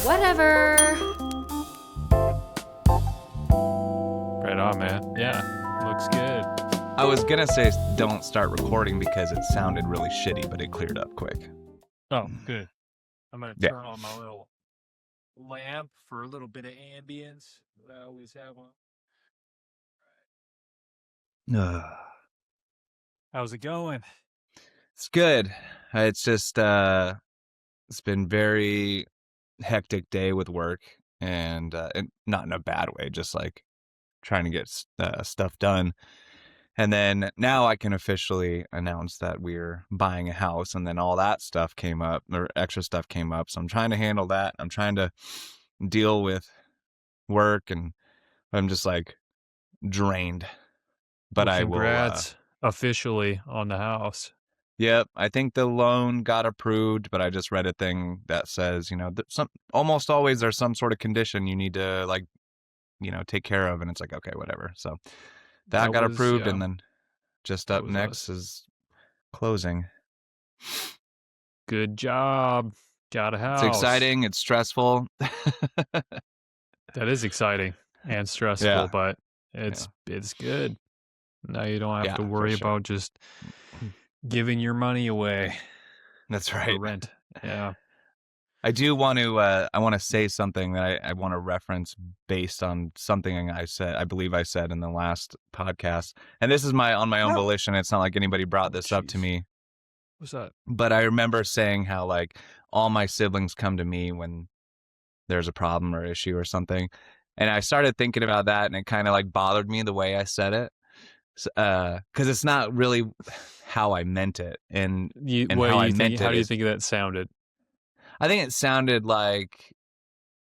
Whatever. Right on, man. Yeah, looks good. I was gonna say don't start recording because it sounded really shitty, but it cleared up quick. Oh, good. I'm going to Yeah. turn on my little lamp for a little bit of ambience that I always have on. How's it going? It's good. It's just it's been very hectic day with work, and not in a bad way, just like trying to get stuff done. And then now I can officially announce that we're buying a house, and then all that stuff came up, or extra stuff came up. So I'm trying to handle that. I'm trying to deal with work, and I'm just like drained. But Well, I will. congrats officially on the house. Yep, I think the loan got approved, but I just read a thing that says, almost always there's some sort of condition you need to take care of, and it's like, okay, whatever. So that got approved, and then just up next is closing. Good job. Got a house. It's exciting. It's stressful. That is exciting and stressful, but it's good. Now you don't have to worry about just giving your money away. That's right. For rent. Yeah. I do want to. I want to say something that I want to reference based on something I believe I said in the last podcast, and this is on my own volition. It's not like anybody brought this up to me. What's that? But I remember saying how like all my siblings come to me when there's a problem or issue or something, and I started thinking about that, and it kind of like bothered me the way I said it, because it's not really how I meant it, and how I meant it. How do you think that sounded? I think it sounded like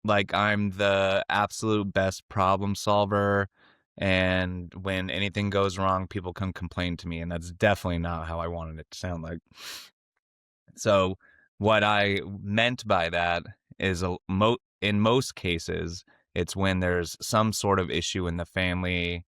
I'm the absolute best problem solver, and when anything goes wrong, people come complain to me, and that's definitely not how I wanted it to sound like. So what I meant by that is in most cases, it's when there's some sort of issue in the family,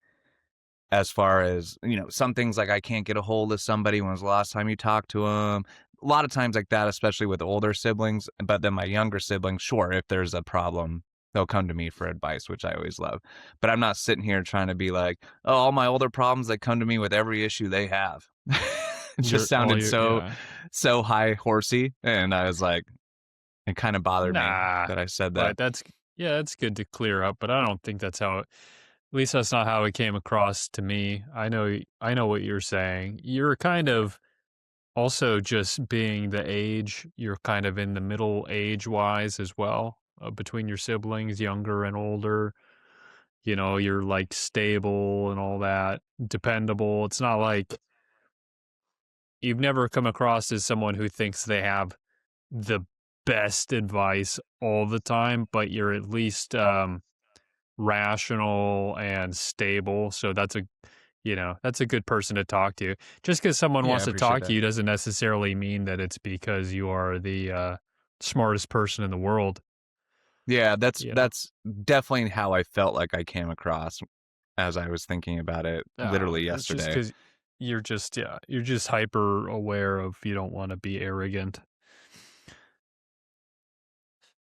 as far as, some things like I can't get a hold of somebody. When was the last time you talked to them? A lot of times like that, especially with older siblings. But then my younger siblings, sure, if there's a problem, they'll come to me for advice, which I always love. But I'm not sitting here trying to be like, oh, all my older problems, they come to me with every issue they have. It just sounded so high horsey. And I was like, it kind of bothered me that I said that. But that's good to clear up. But I don't think that's how at least that's not how it came across to me. I know what you're saying. You're kind of also just being the age, you're kind of in the middle age-wise as well, between your siblings, younger and older. You're like stable and all that, dependable. It's not like you've never come across as someone who thinks they have the best advice all the time, but you're at least rational and stable. So that's a good person to talk to. Just because someone wants to talk to you doesn't necessarily mean that it's because you are the smartest person in the world. Yeah, that's definitely how I felt like I came across as I was thinking about it literally yesterday. Just because you're just hyper aware of, you don't want to be arrogant.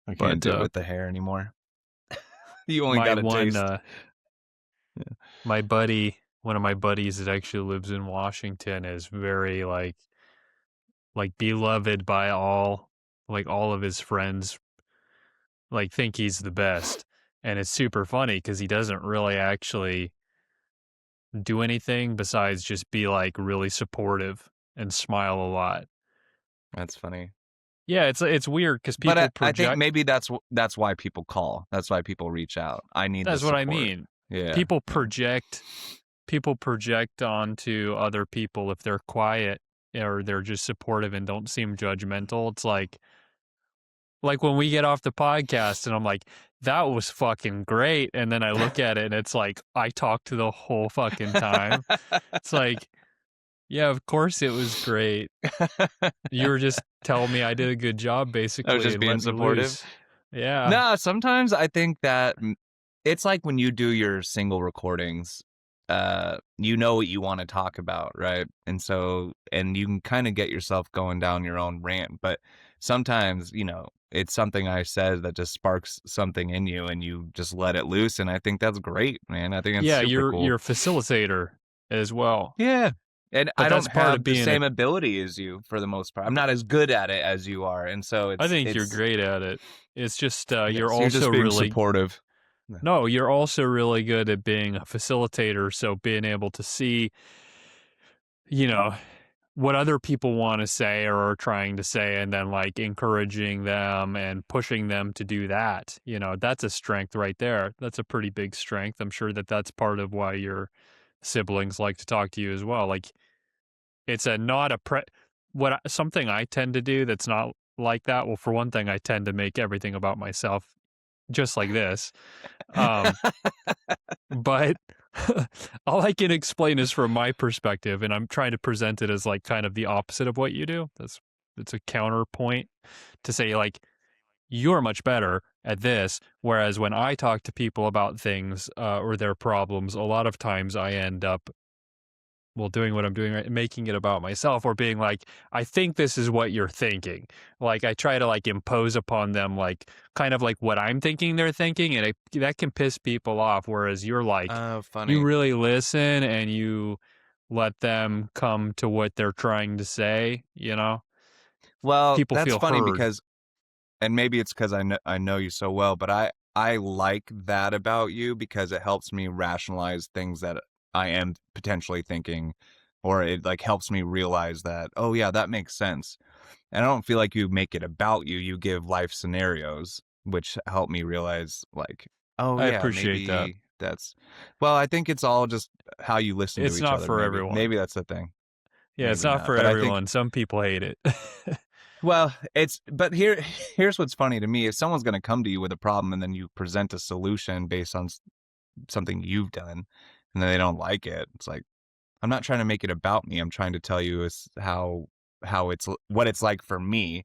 I can't do it with the hair anymore. You only got a taste. My buddy, one of my buddies that actually lives in Washington, is very like beloved by all of his friends, think he's the best. And it's super funny because he doesn't really actually do anything besides just be really supportive and smile a lot. That's funny. Yeah, it's weird because people project. I think maybe that's why people call. That's why people reach out. That's what I mean. Yeah. People project onto other people if they're quiet or they're just supportive and don't seem judgmental. It's like when we get off the podcast and I'm like, that was fucking great. And then I look at it and it's like, I talked the whole fucking time. It's like, yeah, of course it was great. You were just telling me I did a good job, basically. I was just being supportive. Yeah. No, sometimes I think that it's like when you do your single recordings you know what you want to talk about, right? And so, and you can kind of get yourself going down your own rant, but sometimes, it's something I said that just sparks something in you and you just let it loose. And I think that's great, man. I think it's Yeah, super cool. you're a facilitator as well. Yeah. And But I that's don't part of have the being a same ability as you for the most part. I'm not as good at it as you are. And so I it's, think you're it's, great at it. It's just you're yes, you're also just being really supportive. no, you're also really good at being a facilitator, so being able to see, you know, what other people want to say or are trying to say and then like encouraging them and pushing them to do that. That's a strength right there. That's a pretty big strength. I'm sure that that's part of why your siblings like to talk to you as well. Like it's a not a something I tend to do that's not like that. Well, for one thing, I tend to make everything about myself just like this. Um, but all I can explain is from my perspective, and I'm trying to present it as like kind of the opposite of what you do. It's a counterpoint to say like you're much better at this, whereas when I talk to people about things or their problems, a lot of times I end up doing what I'm doing, right, making it about myself or being like, I think this is what you're thinking. Like I try to like impose upon them, like kind of like what I'm thinking they're thinking. And that can piss people off. Whereas you're like, Oh, you funny. really listen and you let them come to what they're trying to say. Well, People that's feel funny heard. because, and maybe it's because I know you so well, but I like that about you because it helps me rationalize things that I am potentially thinking, or it like helps me realize that, oh yeah, that makes sense. And I don't feel like you make it about you. You give life scenarios which help me realize like, oh I yeah, appreciate that. maybe that's, well, I think it's all just how you listen to It's each not other. for Maybe everyone. maybe that's the thing. Yeah, it's Maybe not not. for But I think, everyone. Some people hate it. well, but here's what's funny to me. If someone's going to come to you with a problem and then you present a solution based on something you've done and then they don't like it, it's like, I'm not trying to make it about me. I'm trying to tell you is how it's what it's like for me,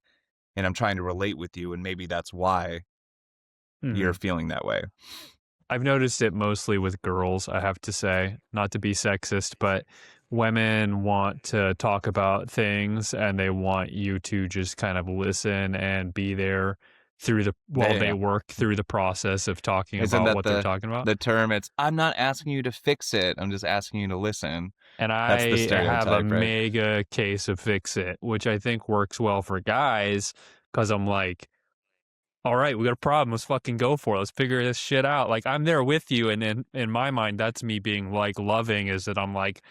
and I'm trying to relate with you, and maybe that's why you're Mhm. feeling that way. I've noticed it mostly with girls, I have to say, not to be sexist, but women want to talk about things and they want you to just kind of listen and be there while they Yeah. work through the process of talking Isn't about that what they're talking about. the term? It's, I'm not asking you to fix it. I'm just asking you to listen. And That's the I have a stereotype, right? mega case of fix it, which I think works well for guys because I'm like, all right, we got a problem. Let's fucking go for it. Let's figure this shit out. Like I'm there with you, and in my mind, that's me being like loving. Is that I'm like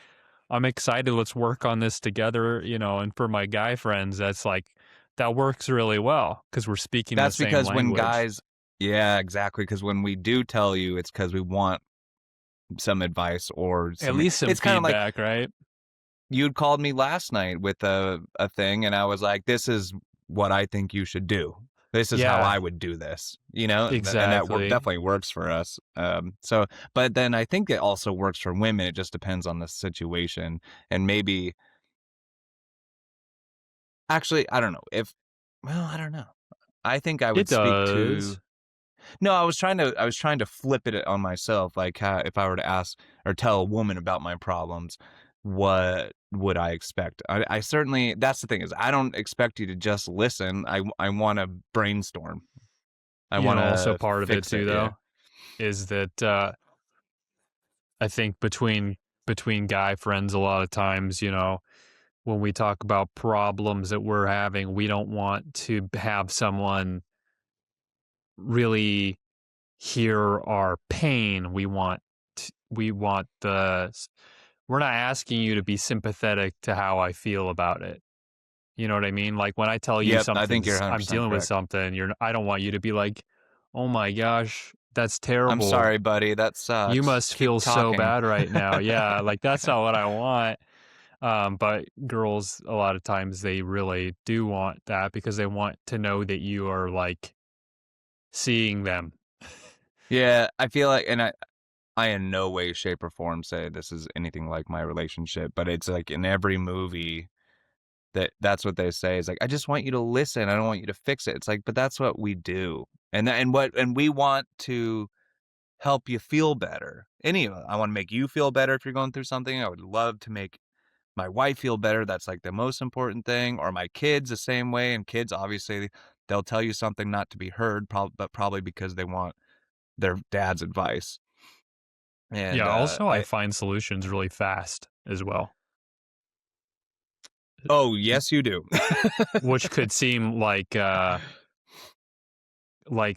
I'm excited. Let's work on this together. And for my guy friends, that's like that works really well because we're speaking the That's same because when language. guys, yeah, exactly. Because when we do tell you, it's because we want some advice or At some. least some It's kind of like feedback, right? you'd called me last night with a thing, and I was like, "This is what I think you should do. This is how Yeah, I would do this." And that exactly. definitely works for us. So, but then I think it also works for women. It just depends on the situation, and maybe actually, I don't know if. Well, I don't know. I think I It would speak to. does. No, I was trying to flip it on myself. Like, if I were to ask or tell a woman about my problems, what would I expect? I certainly, that's the thing, is I don't expect you to just listen. I want to brainstorm. I want Also to part of it fix too, it. Yeah. though, is that I think between guy friends, a lot of times, when we talk about problems that we're having, we don't want to have someone really hear our pain. We want we're not asking you to be sympathetic to how I feel about it. You know what I mean? Like when I tell you Yep. I think you're I'm 100% dealing with correct. something, I don't want you to be like, "Oh my gosh, that's I'm terrible. sorry, buddy. That You sucks. must Keep feel so talking. bad right now." Yeah, like that's not what I want. But girls, a lot of times, they really do want that because they want to know that you are like seeing them. Yeah. I feel like, and I in no way, shape, or form say this is anything like my relationship, but it's like in every movie that's what they say is like, I just want you to listen. I don't want you to fix it. It's like, but that's what we do. And we want to help you feel better. I want to make you feel better if you're going through something. I would love to make my wife feel better. That's like the most important thing. Or my kids the same way. And kids, obviously, they'll tell you something not to be heard, but probably because they want their dad's advice. Yeah, And also I find solutions really fast as well. oh, yes, you do. Which could seem like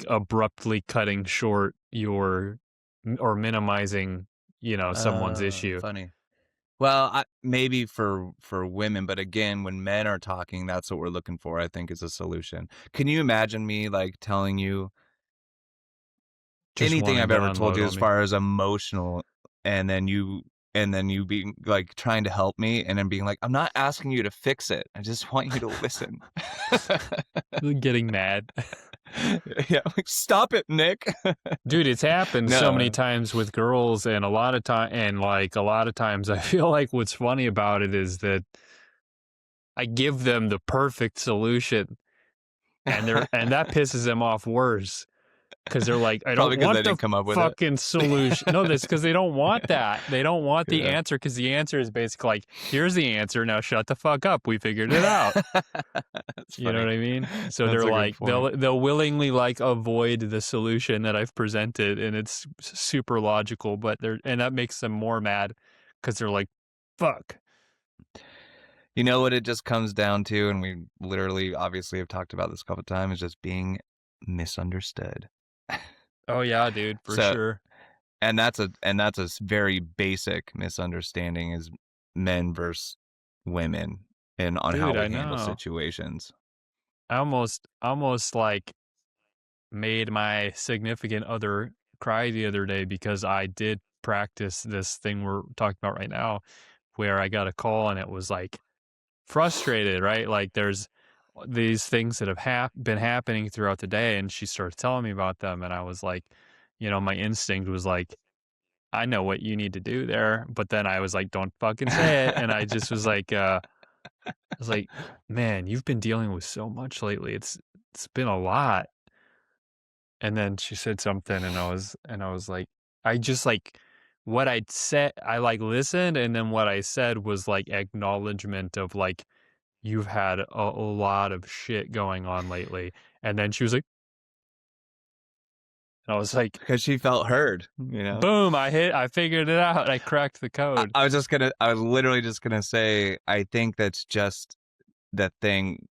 abruptly cutting short your or minimizing, someone's issue. Funny. Well, maybe for women, but again, when men are talking, that's what we're looking for, I think, is a solution. Can you imagine me, like, telling you Just anything wanting I've to ever told unload you on as me. far as emotional, and then you being, like, trying to help me, and then being like, "I'm not asking you to fix it. I just want you to listen." Getting mad. Yeah, like, "Stop it, Nick." Dude, it's happened so many No. times with girls, and a lot of times I feel like what's funny about it is that I give them the perfect solution, and that pisses them off worse. 'Cause they're like, "I don't Probably because want they the didn't come up with it. fucking solution." No, that's because they don't want that. They don't want the Yeah. answer because the answer is basically like, "Here's the answer, now shut the fuck up, we figured it out." That's You know funny. what I mean? So That's they're a good like point. they'll willingly, like, avoid the solution that I've presented, and it's super logical, but that makes them more mad because 'cause they're like, "Fuck." You know what it just comes down to, and we literally obviously have talked about this a couple of times, is just being misunderstood. Oh, yeah, dude, for So, sure. and that's a very basic misunderstanding is men versus women and on how Dude, we I handle know. situations. I almost, like, made my significant other cry the other day because I did practice this thing we're talking about right now, where I got a call and it was like frustrated, right? Like there's these things that have been happening throughout the day, and she started telling me about them, and I was like, my instinct was like, I know what you need to do there, but then I was like, don't fucking say it, and I just was like, man, you've been dealing with so much lately. It's been a lot. And then she said something and I was like I just like what I'd said I like listened, and then what I said was like acknowledgement of like you've had a lot of shit going on lately. And then she was like and I was like, Because she felt heard, you know? boom, I figured it out. I cracked the code. I was literally just gonna say, I think that's just the thing.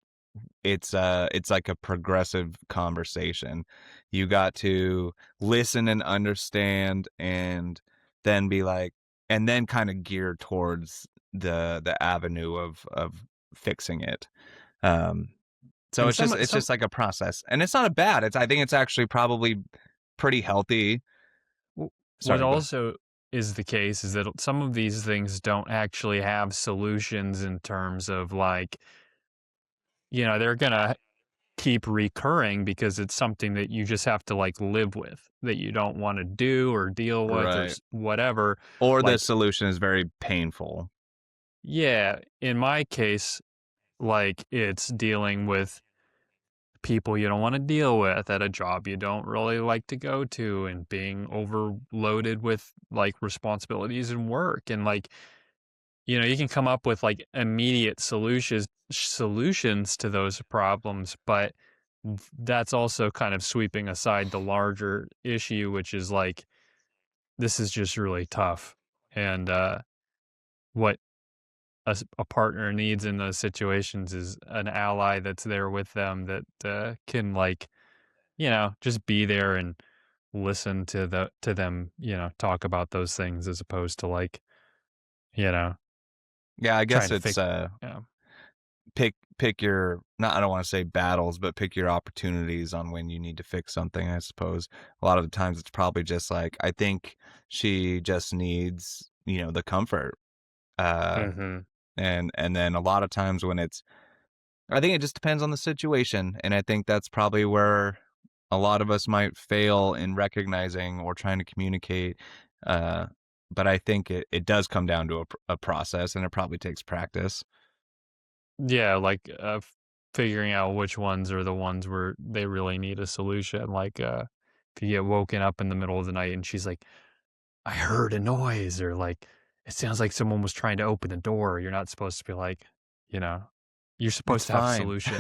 It's like a progressive conversation. You got to listen and understand and then be like and then kind of gear towards the avenue of fixing it. Um so And it's some just like a process. And it's not a bad. I think it's actually probably pretty healthy. w- what Sorry, go ahead. also is the case is that some of these things don't actually have solutions in terms of like, they're gonna keep recurring because it's something that you just have to like live with that you don't want to do or deal with or Right. whatever. Or the Like, solution is very painful. yeah, in my case, like it's dealing with people you don't want to deal with at a job you don't really like to go to and being overloaded with like responsibilities and work and like you can come up with like immediate solutions to those problems, but that's also kind of sweeping aside the larger issue, which is like this is just really tough. And what a partner needs in those situations is an ally that's there with them that can like just be there and listen to them talk about those things as opposed to like you know Yeah, I trying guess to it's fix. Yeah. pick your not I don't want to say battles, but pick your opportunities on when you need to fix something, I suppose. A lot of the times it's probably just like I think she just needs, the comfort. Uh Hmm. and then a lot of times when it's I think it just depends on the situation, and I think that's probably where a lot of us might fail in recognizing or trying to communicate. Uh but I think it does come down to a process, and it probably takes practice. Yeah, like, figuring out which ones are the ones where they really need a solution, like, if you get woken up in the middle of the night and she's like, I heard a noise, or like, it sounds like someone was trying to open the door. You're not supposed to be like, you know, you're It's supposed to have a fine. solution.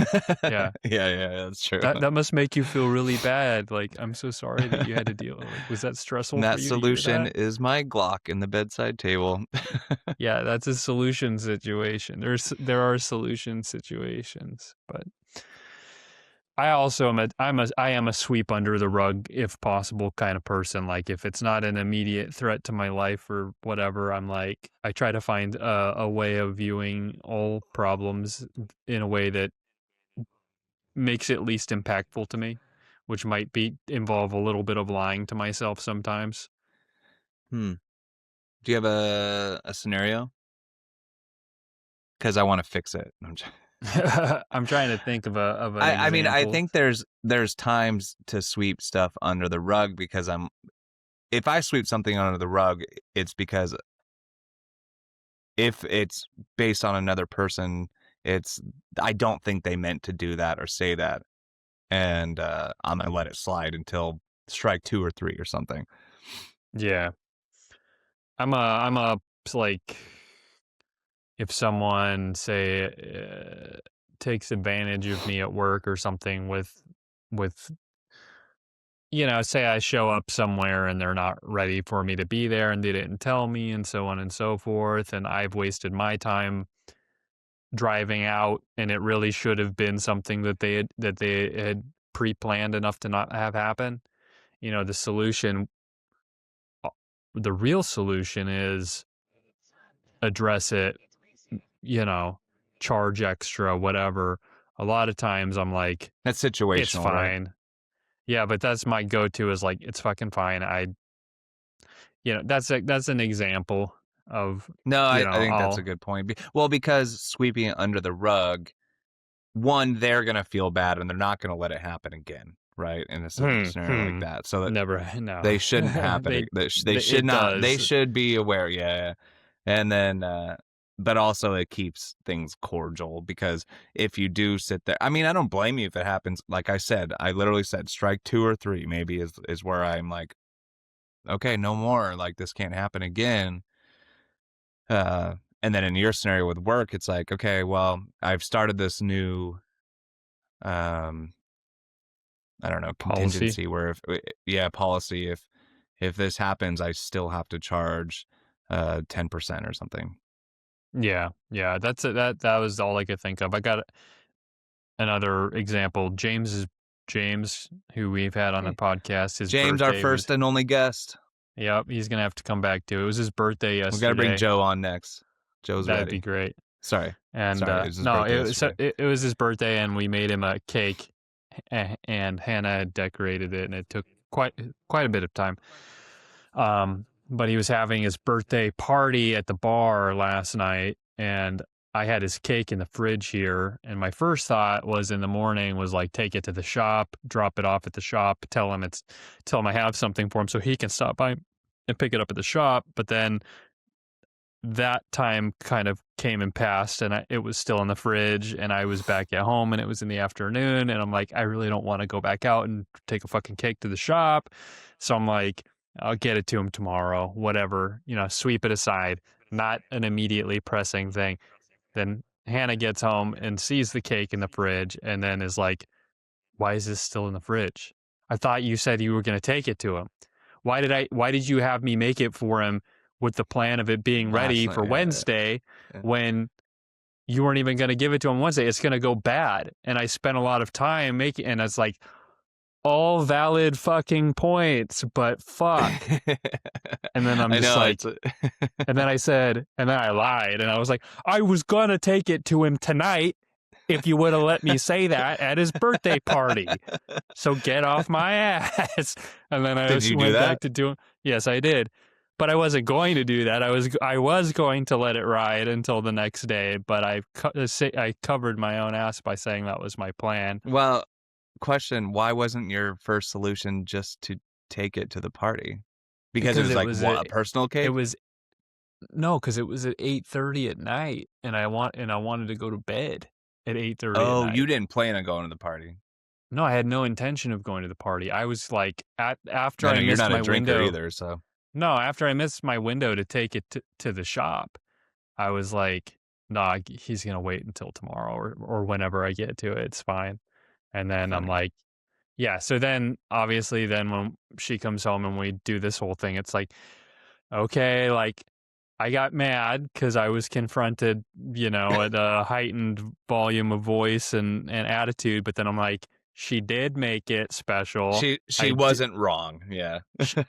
Yeah. Yeah, that's true. That must make you feel really bad. Like, I'm so sorry that you had to deal. Like, was that stressful And for that you to hear solution that? is my Glock in the bedside table. Yeah, that's a solution situation. There are solution situations, but I also I am a sweep under the rug if possible kind of person. Like if it's not an immediate threat to my life or whatever, I'm like I try to find a way of viewing all problems in a way that makes it least impactful to me, which might be involve a little bit of lying to myself sometimes. Hmm. Do you have a scenario? Because I want to fix it. I'm trying to think of an I mean, I example. think there's times to sweep stuff under the rug because if I sweep something under the rug, it's because if it's based on another person, it's I don't think they meant to do that or say that, and I'm gonna let it slide until strike 2 or 3 or something. Yeah. I'm a like if someone say takes advantage of me at work or something with say I show up somewhere and they're not ready for me to be there and they didn't tell me and so on and so forth, and I've wasted my time driving out and it really should have been something that they had pre-planned enough to not have happen. The solution, uh, the real solution is address it, you know, charge extra, whatever. A lot of times I'm like, That's it's situational, right? fine. Yeah, but that's my go-to is like, it's fucking fine. That's an example of, No, I think that's a I'll, good point. Well, because sweeping it under the rug, one, they're gonna feel bad and they're not gonna let it happen again, right? In a scenario like hmm, that, so that never, no. they shouldn't happen. They should It not. They does. should be aware. Yeah, yeah. And then, but also it keeps things cordial because if you do sit there, I mean, I don't blame you if it happens. Like I said, I literally said strike 2 or 3 maybe is where I'm like, okay, no more. Like this can't happen again. And then in your scenario with work, it's like, okay, well, I've started this new, um, I don't know, Policy. contingency where yeah, policy. If this happens, I still have to charge 10% or something. Yeah. Yeah. That's it. That was all I could think of. I got another example. James, who we've had on the Hey, podcast, his James, our birthday was, first and only guest. yep, he's going to have to come back to. It was his birthday We got to bring yesterday. Joe on next. Joe's That'd be ready. great. Sorry, And sorry, it was his no, birthday it was yesterday. it was his birthday, and we made him a cake, and Hannah had decorated it, and it took quite a bit of time. But he was having his birthday party at the bar last night, and I had his cake in the fridge here. And my first thought was in the morning was like take it to the shop, drop it off at the shop, tell him I have something for him so he can stop by and pick it up at the shop. But then that time kind of came and passed, and it was still in the fridge, and I was back at home, and it was in the afternoon, and I'm like, I really don't want to go back out and take a fucking cake to the shop. So I'm like, I'll get it to him tomorrow, whatever, sweep it aside, not an immediately pressing thing. Then Hannah gets home and sees the cake in the fridge and then is like, why is this still in the fridge? I thought you said you were going to take it to him. Why did you have me make it for him with the plan of it being Last ready night, for yeah, Wednesday yeah. when you weren't even going to give it to him Wednesday? It's going to go bad. And I spent a lot of time making, and it's like all valid fucking points, but fuck. And then I'm I just know like, and then I lied, and I was like, I was going to take it to him tonight if you would have let me say that at his birthday party. So get off my ass. And then Did you do went back that? to doing, yes, I did. But I wasn't going to do that. I was going to let it ride until the next day, but I covered my own ass by saying that was my plan. Well, question: why wasn't your first solution just to take it to the party? Because it Because was it like was what, a personal it cake? was no, because it was at 8:30 at night, and I wanted to go to bed at 8:30 at Oh, you night. didn't plan on going to the party. No, I had no intention of going to the party. I was like, after I know I you're missed not a my drinker window. either, so No, after I missed my window to take it to the shop, I was like, nah, he's gonna wait until tomorrow or whenever I get to it. It's fine. And then I'm funny. like, yeah. So then, obviously, then when she comes home and we do this whole thing, it's like, okay, like I got mad because I was confronted, at a heightened volume of voice and attitude. But then I'm like, she did make it special. She wasn't wrong. Yeah.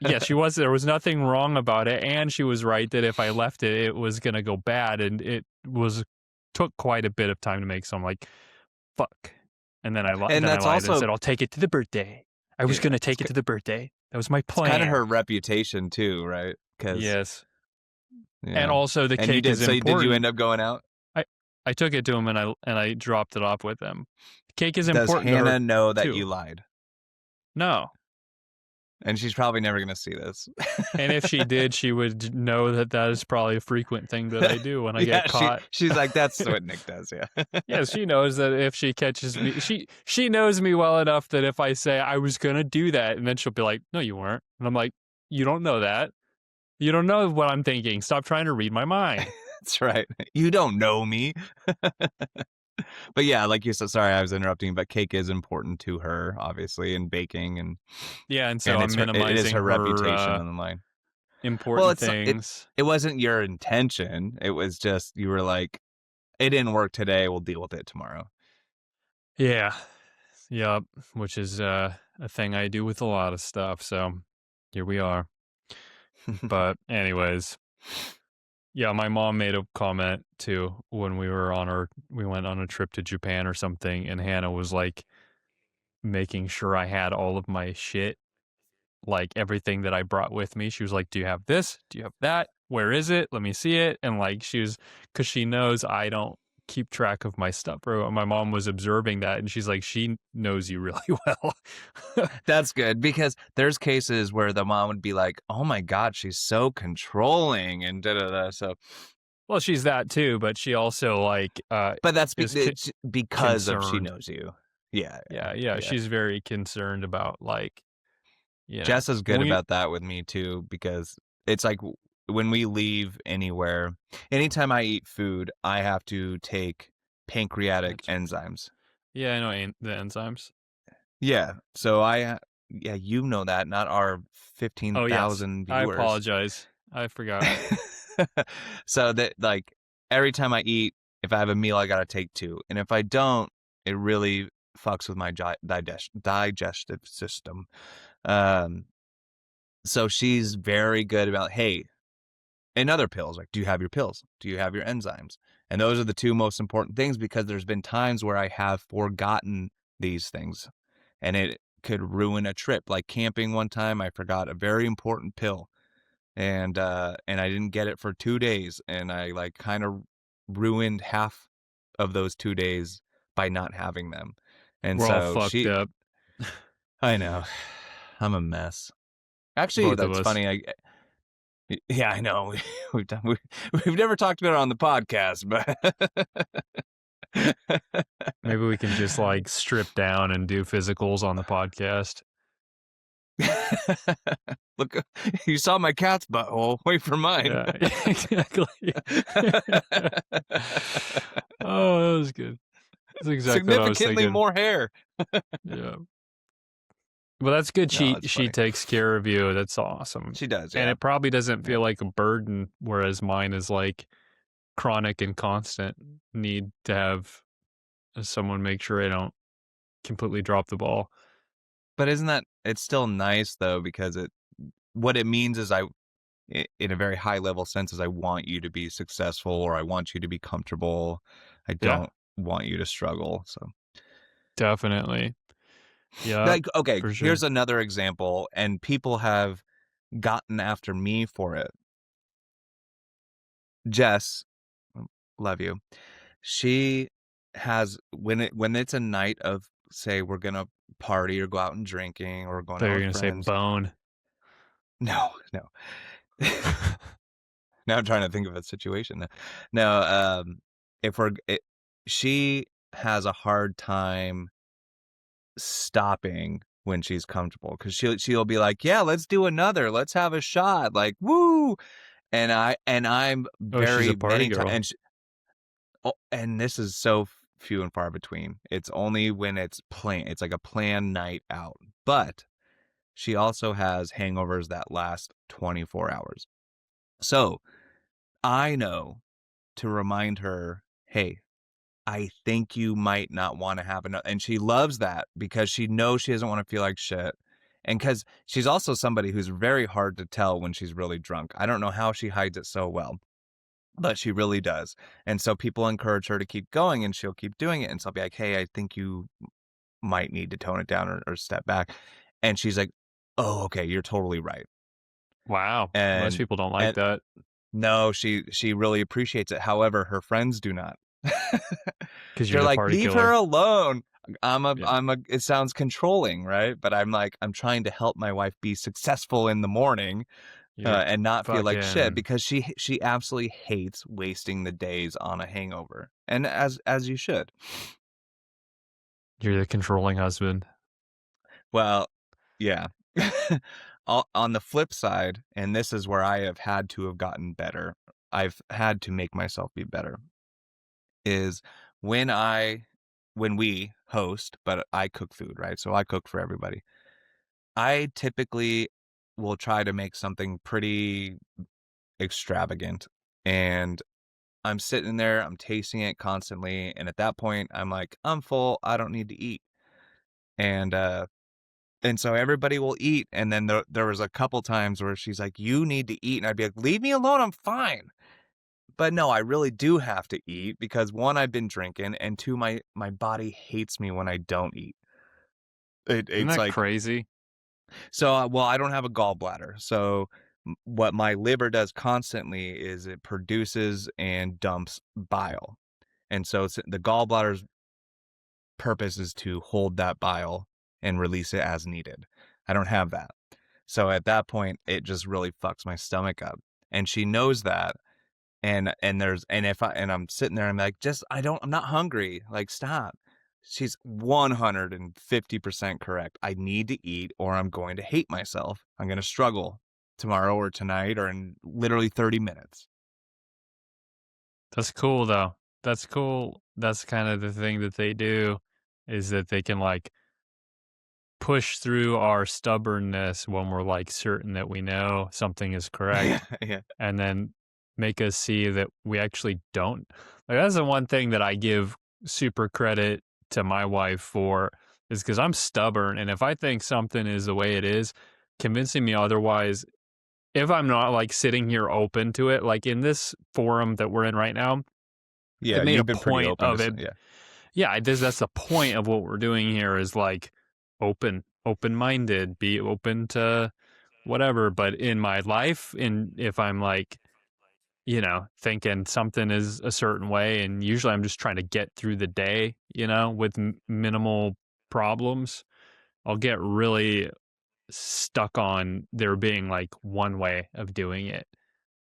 Yeah, she was. There was nothing wrong about it, and she was right that if I left it, it was gonna go bad, and it was took quite a bit of time to make. So I'm like, fuck. And then And then I that's lied and also said I'll take it to the birthday. I was gonna it's take it to the birthday. That was my it's kind of plan. her reputation too, right? Because Yes, and yeah. also the And you cake did. is So did you end important. up going out? I I took it to him and I dropped it off with him. Cake is Does important to her Hannah know that too. you lied? No. And she's probably never going to see this. And if she did, she would know that that is probably a frequent thing that I do when I get Yeah, caught. she's like, that's what Nick does. Yeah. Yeah, she knows that if she catches me, she knows me well enough that if I say I was gonna do that, and then she'll be like, "No, you weren't," and I'm like, "You don't know that. You don't know what I'm thinking. Stop trying to read my mind." That's right. You don't know me. But yeah, like you said, sorry, I was interrupting, but cake is important to her, obviously, and baking Yeah, and so and I'm it is minimizing her her reputation on the line. Well, important things. it wasn't your intention. It was just you were like, it didn't work today. We'll deal with it tomorrow. Yeah, yep. Which is a thing I do with a lot of stuff. So here we are. But anyways, yeah, my mom made a comment too when we went on a trip to Japan or something, and Hannah was like making sure I had all of my shit, like everything that I brought with me. She was like, "Do you have this? Do you have that? Where is it? Let me see it." And like because she knows I don't keep track of my stuff. Or my mom was observing that, and she's like, she knows you really well. That's good because there's cases where the mom would be like, "Oh my god, she's so controlling," and da da da. So, Well, she's that too, but she also like but that's is it's because of she concerned. knows you. Yeah, yeah, Yeah, yeah. she's very concerned about like, Jess is good when we about that with me too because it's like when we leave anywhere, anytime I eat food, I have to take pancreatic that's enzymes. yeah, I know the enzymes. Yeah, so yeah, you know that, not our Oh yes, 15,000 I viewers. apologize. I forgot. So that like every time I eat, if I have a meal, I gotta take two, and if I don't, it really fucks with my digestive system. Um, so she's very good about, hey, and other pills, like, do you have your pills? Do you have your enzymes? And those are the two most important things because there's been times where I have forgotten these things, and it could ruin a trip. Like camping one time, I forgot a very important pill and I didn't get it for 2 days, and I, like, kinda ruined half of those 2 days by not having them, and We're all so fucked up, I know. I'm a mess. Actually, both of that's us. funny, yeah, I know. We've never talked about it on the podcast, but Maybe we can just like strip down and do physicals on the podcast. Look, you saw my cat's butthole. Wait for mine. Yeah, exactly. Oh, that was good. That's exactly what I was Significantly thinking. more hair. Yeah. Well, that's good. No, it's She funny. takes care of you. That's awesome. She does, And yeah. it probably doesn't Yeah. feel like a burden, whereas mine is like chronic and constant need to have someone make sure I don't completely drop the ball. But isn't that it's still nice though because what it means is in a very high level sense is I want you to be successful or I want you to be comfortable. I Yeah, don't want you to struggle. So definitely. Yeah, like okay, for here's sure. another example and people have gotten after me for it. Jess, love you. She has when it's a night of say we're going to party or go out and drinking or going Thought out you were with gonna say friends. bone. No, no. Now I'm trying to think of a situation. No, if she has a hard time stopping when she's comfortable, because she'll be like, "Yeah, let's do another. Let's have a shot." Like, woo! And I'm Oh, she's a very party many times, girl. and this is so few and far between. It's only when it's planned. It's like a planned night out. But she also has hangovers that last 24 hours. So I know to remind her, hey, I think you might not want to have another. And she loves that because she knows she doesn't want to feel like shit. And because she's also somebody who's very hard to tell when she's really drunk. I don't know how she hides it so well, but she really does. And so people encourage her to keep going and she'll keep doing it. And so I'll be like, hey, I think you might need to tone it down or step back. And she's like, oh, okay, you're totally right. Wow. Most And, people don't like and that no, she really appreciates it. However, her friends do not. because you're They're the like, party "Leave her killer. alone." Yeah. It sounds controlling, right? But I'm like, I'm trying to help my wife be successful in the morning, You're and not feel like shit, fucking because she absolutely hates wasting the days on a hangover, and as you should. you're the controlling husband. Well, yeah. On the flip side, and this is where I have had to have gotten better, I've had to make myself be better, is when I when we host, but I cook food, right? So I cook for everybody. I typically will try to make something pretty extravagant. And I'm sitting there, I'm tasting it constantly, and at that point I'm like, I'm full, I don't need to eat. And and so everybody will eat, and then there was a couple times where she's like, "You need to eat." And I'd be like, "Leave me alone, I'm fine." But no, I really do have to eat because one, I've been drinking, and two, my body hates me when I don't eat. Isn't It's that like, crazy? so, well, I don't have a gallbladder. So what my liver does constantly is it produces and dumps bile. And so the gallbladder's purpose is to hold that bile and release it as needed. I don't have that. So at that point, it just really fucks my stomach up. And she knows that. And I'm sitting there, I'm like, I'm not hungry. Like, stop. She's 150% correct. I need to eat or I'm going to hate myself. I'm going to struggle tomorrow or tonight or in literally 30 minutes. That's cool though. That's cool. That's kind of the thing that they do is that they can like push through our stubbornness when we're like certain that we know something is correct Yeah. and then make us see that we actually don't. Like that's the one thing that I give super credit to my wife for is because I'm stubborn. And if I think something is the way it is, convincing me otherwise, if I'm not like sitting here open to it, like in this forum that we're in right now, Yeah. I've made a You've been pretty point open of it. yeah. Yeah, that's the point of what we're doing here is like open-minded, be open to whatever. But in my life, in if I'm like, thinking something is a certain way, and usually I'm just trying to get through the day, with minimal problems, I'll get really stuck on there being like one way of doing it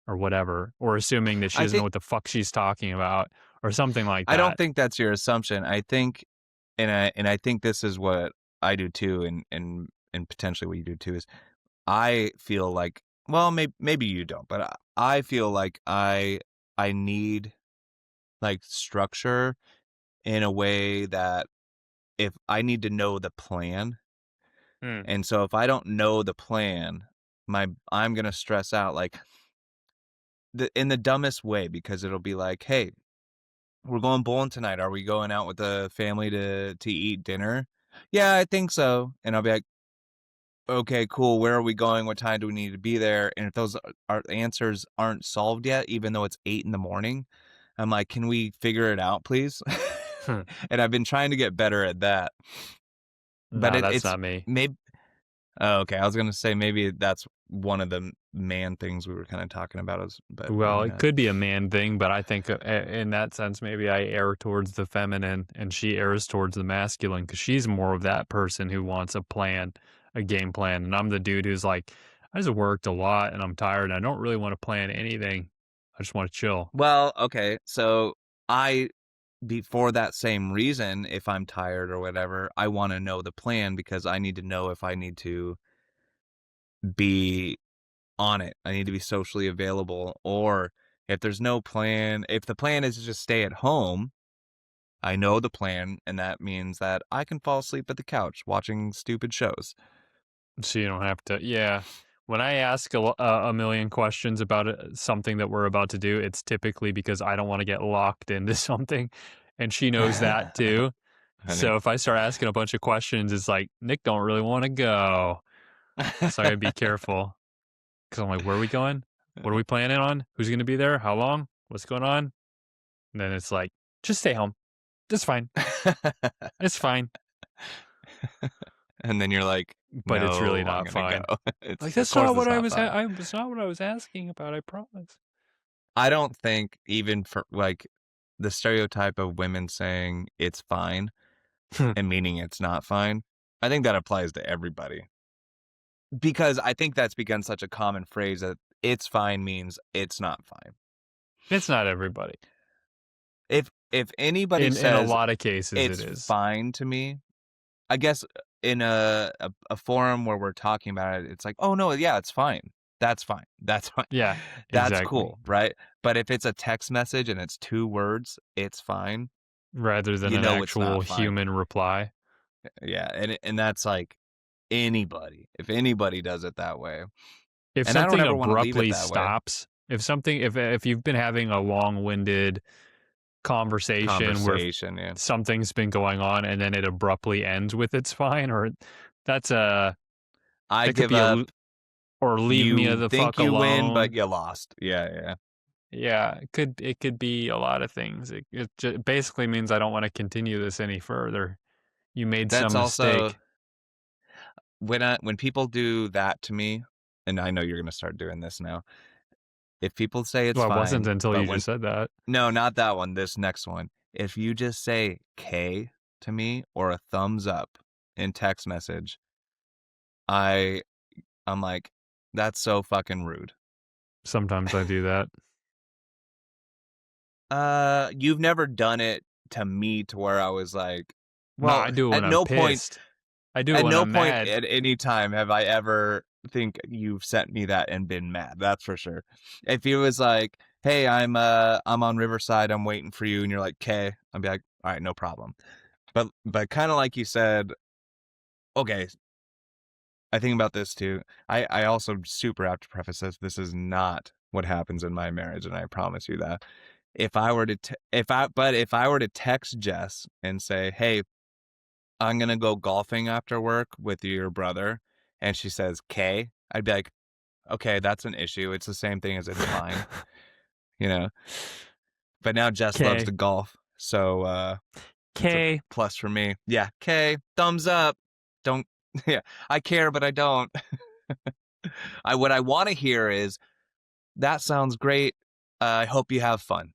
or whatever, or assuming that she I doesn't know think, what the fuck she's talking about or something like I don't that. think that's your assumption. I think, and I think this is what I do too. And potentially what you do too is I feel like, well, maybe you don't, but I feel like I need like structure in a way that if I need to know the plan, Hmm. and so if I don't know the plan, I'm gonna stress out like in the dumbest way, because it'll be like, hey, we're going bowling tonight. Are we going out with the family to eat dinner? Yeah, I think so. And I'll be like, okay, cool. Where are we going? What time do we need to be there? And if those answers aren't solved yet, even though it's 8 in the morning, I'm like, can we figure it out, please? And I've been trying to get better at that. But No, that's it's not me. maybe, oh, okay. I was gonna say maybe that's one of the man things we were kind of talking about, is, but Well, maybe it not. could be a man thing, but I think in that sense, maybe I err towards the feminine and she errs towards the masculine because she's more of that person who wants a plan, a game plan. And I'm the dude who's like, I just worked a lot and I'm tired and I don't really want to plan anything. I just want to chill. Well, okay. So I for that same reason, if I'm tired or whatever, I want to know the plan because I need to know if I need to be on it. I need to be socially available. Or if there's no plan, if the plan is to just stay at home, I know the plan, and that means that I can fall asleep at the couch watching stupid shows. So you don't have to. Yeah. When I ask a million questions about something that we're about to do, it's typically because I don't want to get locked into something, and she knows that too. Honey. So if I start asking a bunch of questions, it's like Nick don't really want to go. So I gotta be careful because I'm like, where are we going? What are we planning on? Who's gonna be there? How long? What's going on? And then it's like, just stay home. It's fine. It's fine. And then you're like, But it's really no, I'm not gonna go. fine. It's Like of that's course not it's what I not was. fine. That's not what I was asking about. I promise. I don't think even for like the stereotype of women saying it's fine and meaning it's not fine, I think that applies to everybody. Because I think that's become such a common phrase that it's fine means it's not fine. It's not everybody. If anybody In a says lot of cases, it it's is. fine to me, I guess in a forum where we're talking about it, it's like, oh no, yeah, it's fine. That's fine. That's fine. Yeah, That's exactly. cool, right? But if it's a text message and it's 2 words, it's fine. Rather than You an know it's actual not fine. human reply. Yeah, and that's like anybody. If anybody does it that way. If And I don't something ever want to leave it abruptly that way. stops, if you've been having a long-winded conversation where Conversation, yeah. something's been going on and then it abruptly ends with it's fine, or that's a I that could give be up. or leave me You the think fuck you win, but alone. you lost. Yeah, yeah. Yeah, it could be a lot of things. It basically means I don't want to continue this any further. You made That's some also mistake. when people do that to me, and I know you're gonna start doing this now. If people say it's Well, I wasn't fine, until but you when just said that. no, not that one, this next one. If you just say K to me or a thumbs up in text message, I I'm like, that's so fucking rude. Sometimes I do that. You've never done it to me to where I was like, No, well, I do it when I'm pissed. I do it at when no I'm point mad. at any time have I ever think you've sent me that and been mad. That's for sure. If it was like, hey, I'm on Riverside, I'm waiting for you, and you're like, okay, I'd be like, all right, no problem. But kind of like you said, okay, I think about this too. I also super have to preface this is not what happens in my marriage, and I promise you that. If I were to if I were to text Jess and say, "Hey, I'm gonna go golfing after work with your brother," and she says, "K," I'd be like, "Okay, that's an issue. It's the same thing as it's fine," you know. But now Jess loves K. to golf, so it's a K. plus for me. Yeah, K, thumbs up. Don't. Yeah, I care, but I don't. I what I want to hear is that sounds great. I hope you have fun.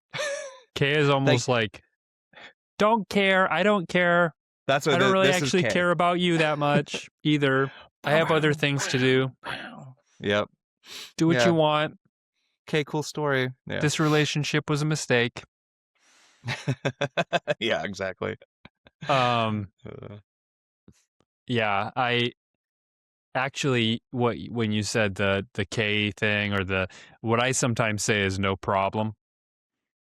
K is Like almost like, don't care. I don't care. that's I what don't really this is. actually K. care about you that much either. I have other things to do. Yep. Do what you Yeah. want. K. Cool story. Yeah. This relationship was a mistake. Yeah. Exactly. Um, Uh, yeah, I actually when you said the K thing or the what I sometimes say is no problem,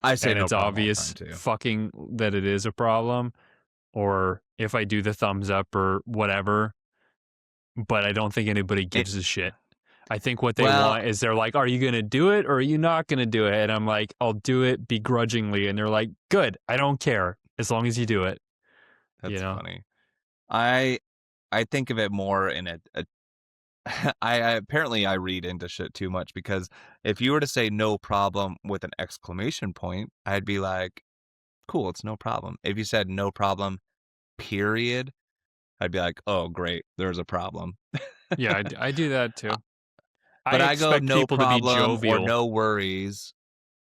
I say and no it's problem all the time obvious too. fucking that it is a problem, or if I do the thumbs up or whatever, but I don't think anybody It gives a shit. I think what they well, want is they're like, are you going to do it or are you not going to do it? And I'm like, I'll do it begrudgingly. And they're like, good. I don't care as long as you do it, you that's know? funny. I I think of it more in a I apparently I read into shit too much because if you were to say no problem with an exclamation point, I'd be like, cool, it's no problem. If you said no problem, period, I'd be like, oh, great, there's a problem. Yeah, I do that Uh, too. I But I go expect no people to be problem or jovial. no worries.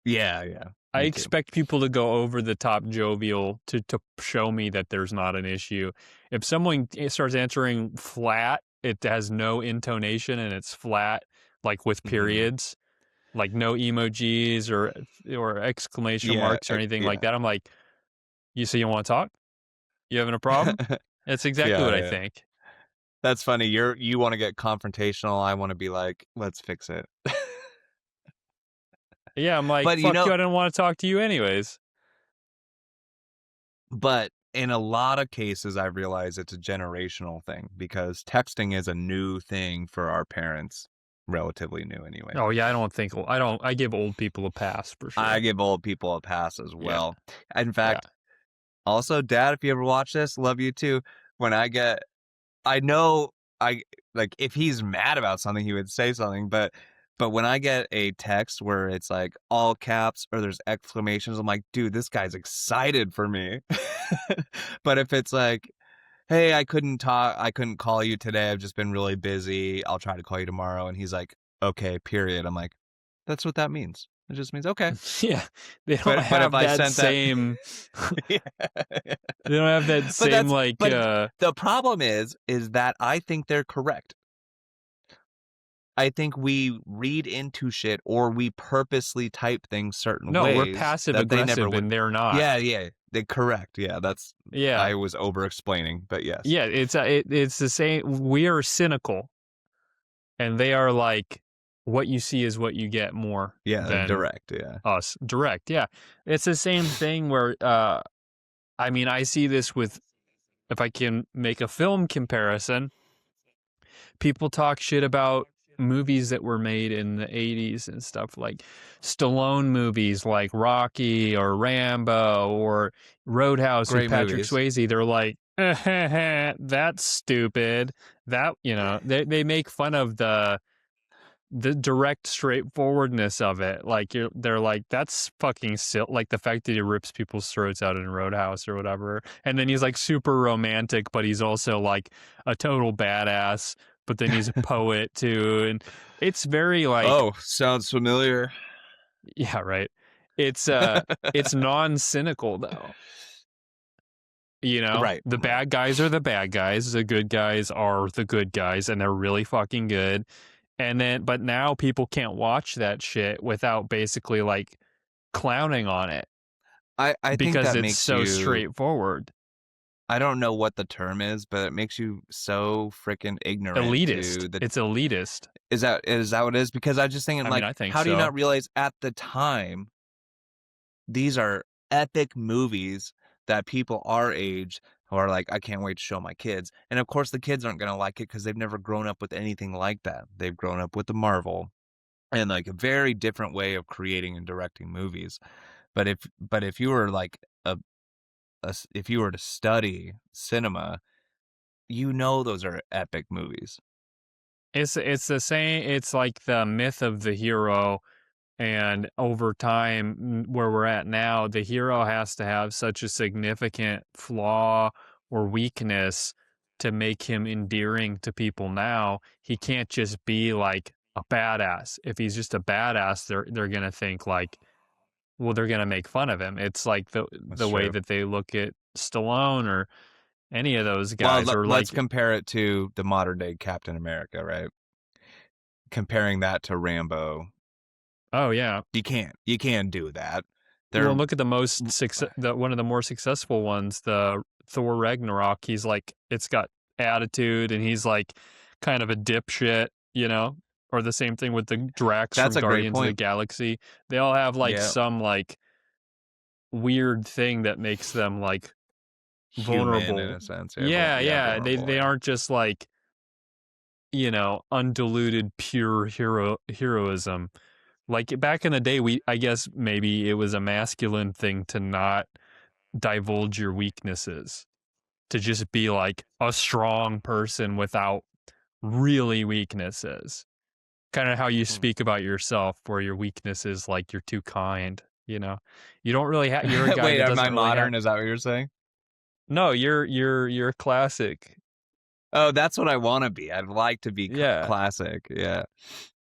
Yeah, yeah, I me too. expect people to go over the top jovial to show me that there's not an issue. If someone starts answering flat, it has no intonation and it's flat, like with Hmm. periods, like no emojis or exclamation Yeah, marks or anything like yeah. that. I'm like, You say you want to talk? You having a problem? That's exactly Yeah, what I yeah. think. That's funny. You want to get confrontational. I want to be like, let's fix it. Yeah, I'm like, But fuck you, I didn't want to talk to you anyways. but in a lot of cases, I realize it's a generational thing because texting is a new thing for our parents, relatively new anyway. Oh yeah, I give old people a pass for I sure. give old people a pass as Yeah, well. In yeah. fact, also, Dad, if you ever watch this, love you too. When I know I like if he's mad about something, he would say something, but when I get a text where it's like all caps or there's exclamations, I'm like, dude, this guy's excited for me. But if it's like, hey, I couldn't call you today. I've just been really busy. I'll try to call you tomorrow. And he's like, okay, period. I'm like, that's what that means. It just means okay. Yeah, they don't But if have I that sent that same. yeah. They don't have that But same like. the problem is that I think they're correct. I think we read into shit or we purposely type things certain No, we're ways passive that they never aggressive, would. and they're not. Yeah, yeah, they correct. Yeah, that's Yeah, I was over explaining, but yes. yeah. It's the same. We are cynical, and they are like, what you see is what you get more Yeah, than direct, yeah. us. Direct. Yeah, it's the same thing where. I mean, I see this with. If I can make a film comparison, people talk shit about movies that were made in the 80s and stuff like Stallone movies like Rocky or Rambo or Roadhouse with Great Patrick movies. Swayze. They're like, that's stupid. That, they make fun of the direct straightforwardness of it. Like they're like, that's fucking silly. Like the fact that he rips people's throats out in Roadhouse or whatever. And then he's like super romantic, but he's also like a total badass. But then he's a poet too. And it's very like, Oh, sounds familiar. yeah, right. It's non-cynical though. Right, The right. bad guys are the bad guys, the good guys are the good guys, and they're really fucking good. But now people can't watch that shit without basically like clowning on it I think because that it's makes so you straightforward. I don't know what the term is, but it makes you so freaking ignorant Elitist. to the It's elitist. is that what it is? Because I was just thinking, I mean, like, I think how do you so. not realize at the time these are epic movies that people our age who are like, I can't wait to show my kids. And of course, the kids aren't going to like it because they've never grown up with anything like that. They've grown up with the Marvel and like a very different way of creating and directing movies. But if you were like if you were to study cinema, you know those are epic movies. It's the same. It's like the myth of the hero. And over time, where we're at now, the hero has to have such a significant flaw or weakness to make him endearing to people now. He can't just be like a badass. If he's just a badass, they're gonna think like, well, they're gonna make fun of him. It's like That's the way true. that they look at Stallone or any of those Well, guys, or let's like, compare it to the modern day Captain America, right? Comparing that to Rambo, oh yeah, you can't do that. well, They're look at the one of the more successful ones, the Thor Ragnarok. He's like, it's got attitude, and he's like, kind of a dipshit, Or the same thing with the Drax that's from a great Guardians of the point. Galaxy. They all have like Yeah, some like weird thing that makes them like human in vulnerable. a sense. Yeah, Yeah, yeah, yeah. They vulnerable. they Yeah. aren't just like undiluted pure heroism. Like back in the day, I guess maybe it was a masculine thing to not divulge your weaknesses, to just be like a strong person without really weaknesses. Kind of how you Hmm. speak about yourself, where your weakness is like you're too kind, You don't really have. You're a guy Wait, that am I doesn't really have. modern? Is that what you're saying? No, you're classic. Oh, that's what I want to be. I'd like to be Yeah, classic. Yeah.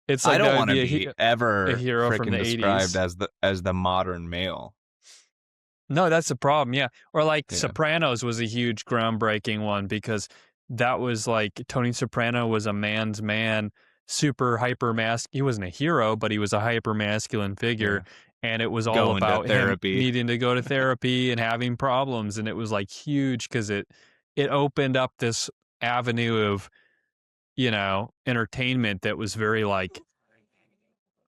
it's I like that don't would want to be be a ever hero from freaking the described '80s. as the modern male. No, that's the problem. Yeah. Or like Yeah. Sopranos was a huge groundbreaking one because that was like Tony Soprano was a man's man, super hyper mask. He wasn't a hero, but he was a hyper masculine figure. Yeah. and it was all Going to about him therapy. needing to go to therapy and having problems, and it was like huge because it opened up this avenue of, you know, entertainment that was very like,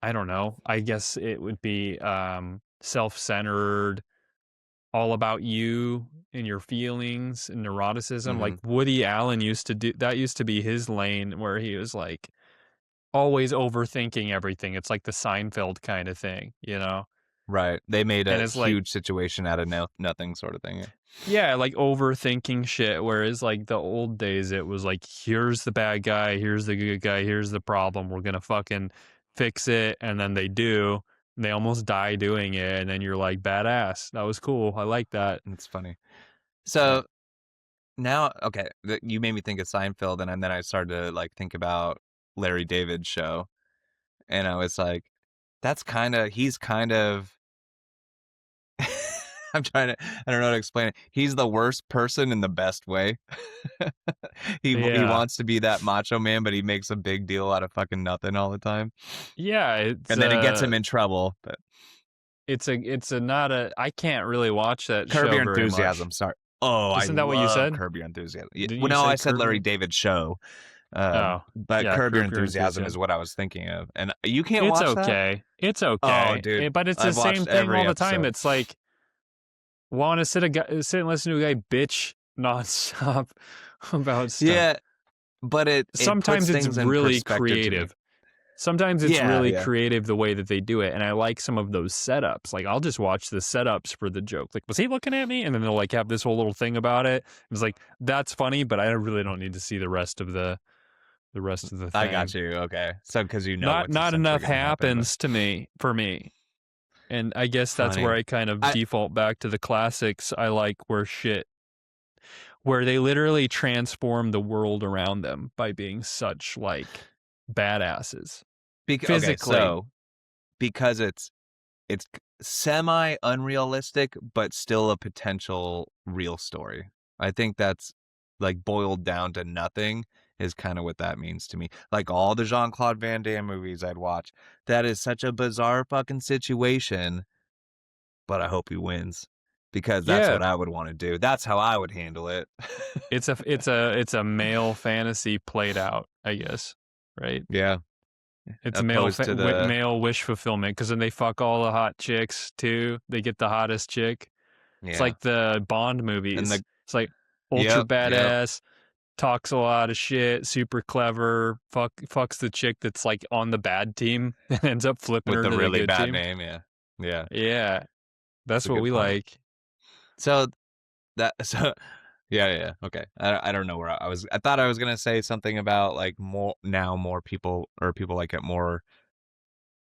I don't know, I guess it would be self-centered, all about you and your feelings and neuroticism. Like Hmm. Woody Allen used to do that, used to be his lane where he was like always overthinking everything. It's like the Seinfeld kind of thing, you know? Right. They made And a it's like, huge situation out of nothing sort of thing. yeah, like overthinking shit. Whereas like the old days, it was like, here's the bad guy, here's the good guy, here's the problem. We're gonna fucking fix it, and then they do. And they almost die doing it, and then you're like, badass. That was cool. I like that. It's funny. Yeah. So now, okay, you made me think of Seinfeld, and then I started to like think about Larry David's show, and I was like, that's kind of he's kind of. I'm trying to. I don't know how to explain it. He's the worst person in the best way. He Yeah. wants to be that macho man, but he makes a big deal out of fucking nothing all the time, Yeah, and then it gets him in trouble. But it's a not a I can't really watch that Curb show Your very much. Enthusiasm. Sorry. Oh, I Isn't that what you love said? Curb Your Enthusiasm. Didn't Well, you no, I say said Curb Larry Your? David show. Oh, But yeah, Curb Your Curb Your Enthusiasm is Enthusiasm. what I was thinking of, and you can't It's watch that. okay. It's Oh, okay. dude, But it's the I've same watched thing every all the time. episode. It's like want to sit and listen to a guy bitch nonstop about stuff. Yeah, but it Sometimes puts it's things in really perspective to me. creative. Sometimes it's Yeah, really yeah. creative the way that they do it, and I like some of those setups. Like I'll just watch the setups for the joke. Like, was he looking at me? And then they'll like have this whole little thing about it. It's like that's funny, but I really don't need to see the rest of the I got thing. you. Okay, so because you know Not what's not essentially enough going to happen, but happens to me for me. And I guess that's where funny. I kind of I default back to the classics. I like where they literally transform the world around them by being such like badasses okay, physically. so because it's semi unrealistic, but still a potential real story. I think that's like boiled down to nothing is kind of what that means to me. Like all the Jean Claude Van Damme movies I'd watch, that is such a bizarre fucking situation, but I hope he wins because that's Yeah, what I would want to do. That's how I would handle it. it's a male fantasy played out, I guess, right? Yeah, It's opposed to the male wish fulfillment because then they fuck all the hot chicks too. They get the hottest chick. It's yeah, like the Bond and movies. the It's like ultra yep, badass, talks a lot of shit, super clever, fucks the chick that's like on the bad team and ends up flipping with her the to the really good bad team. name. Yeah, yeah, Yeah, it's that's a what good we point. like. So that so yeah, yeah, okay. I don't know where I was. I thought I was gonna say something about like more people or people like it more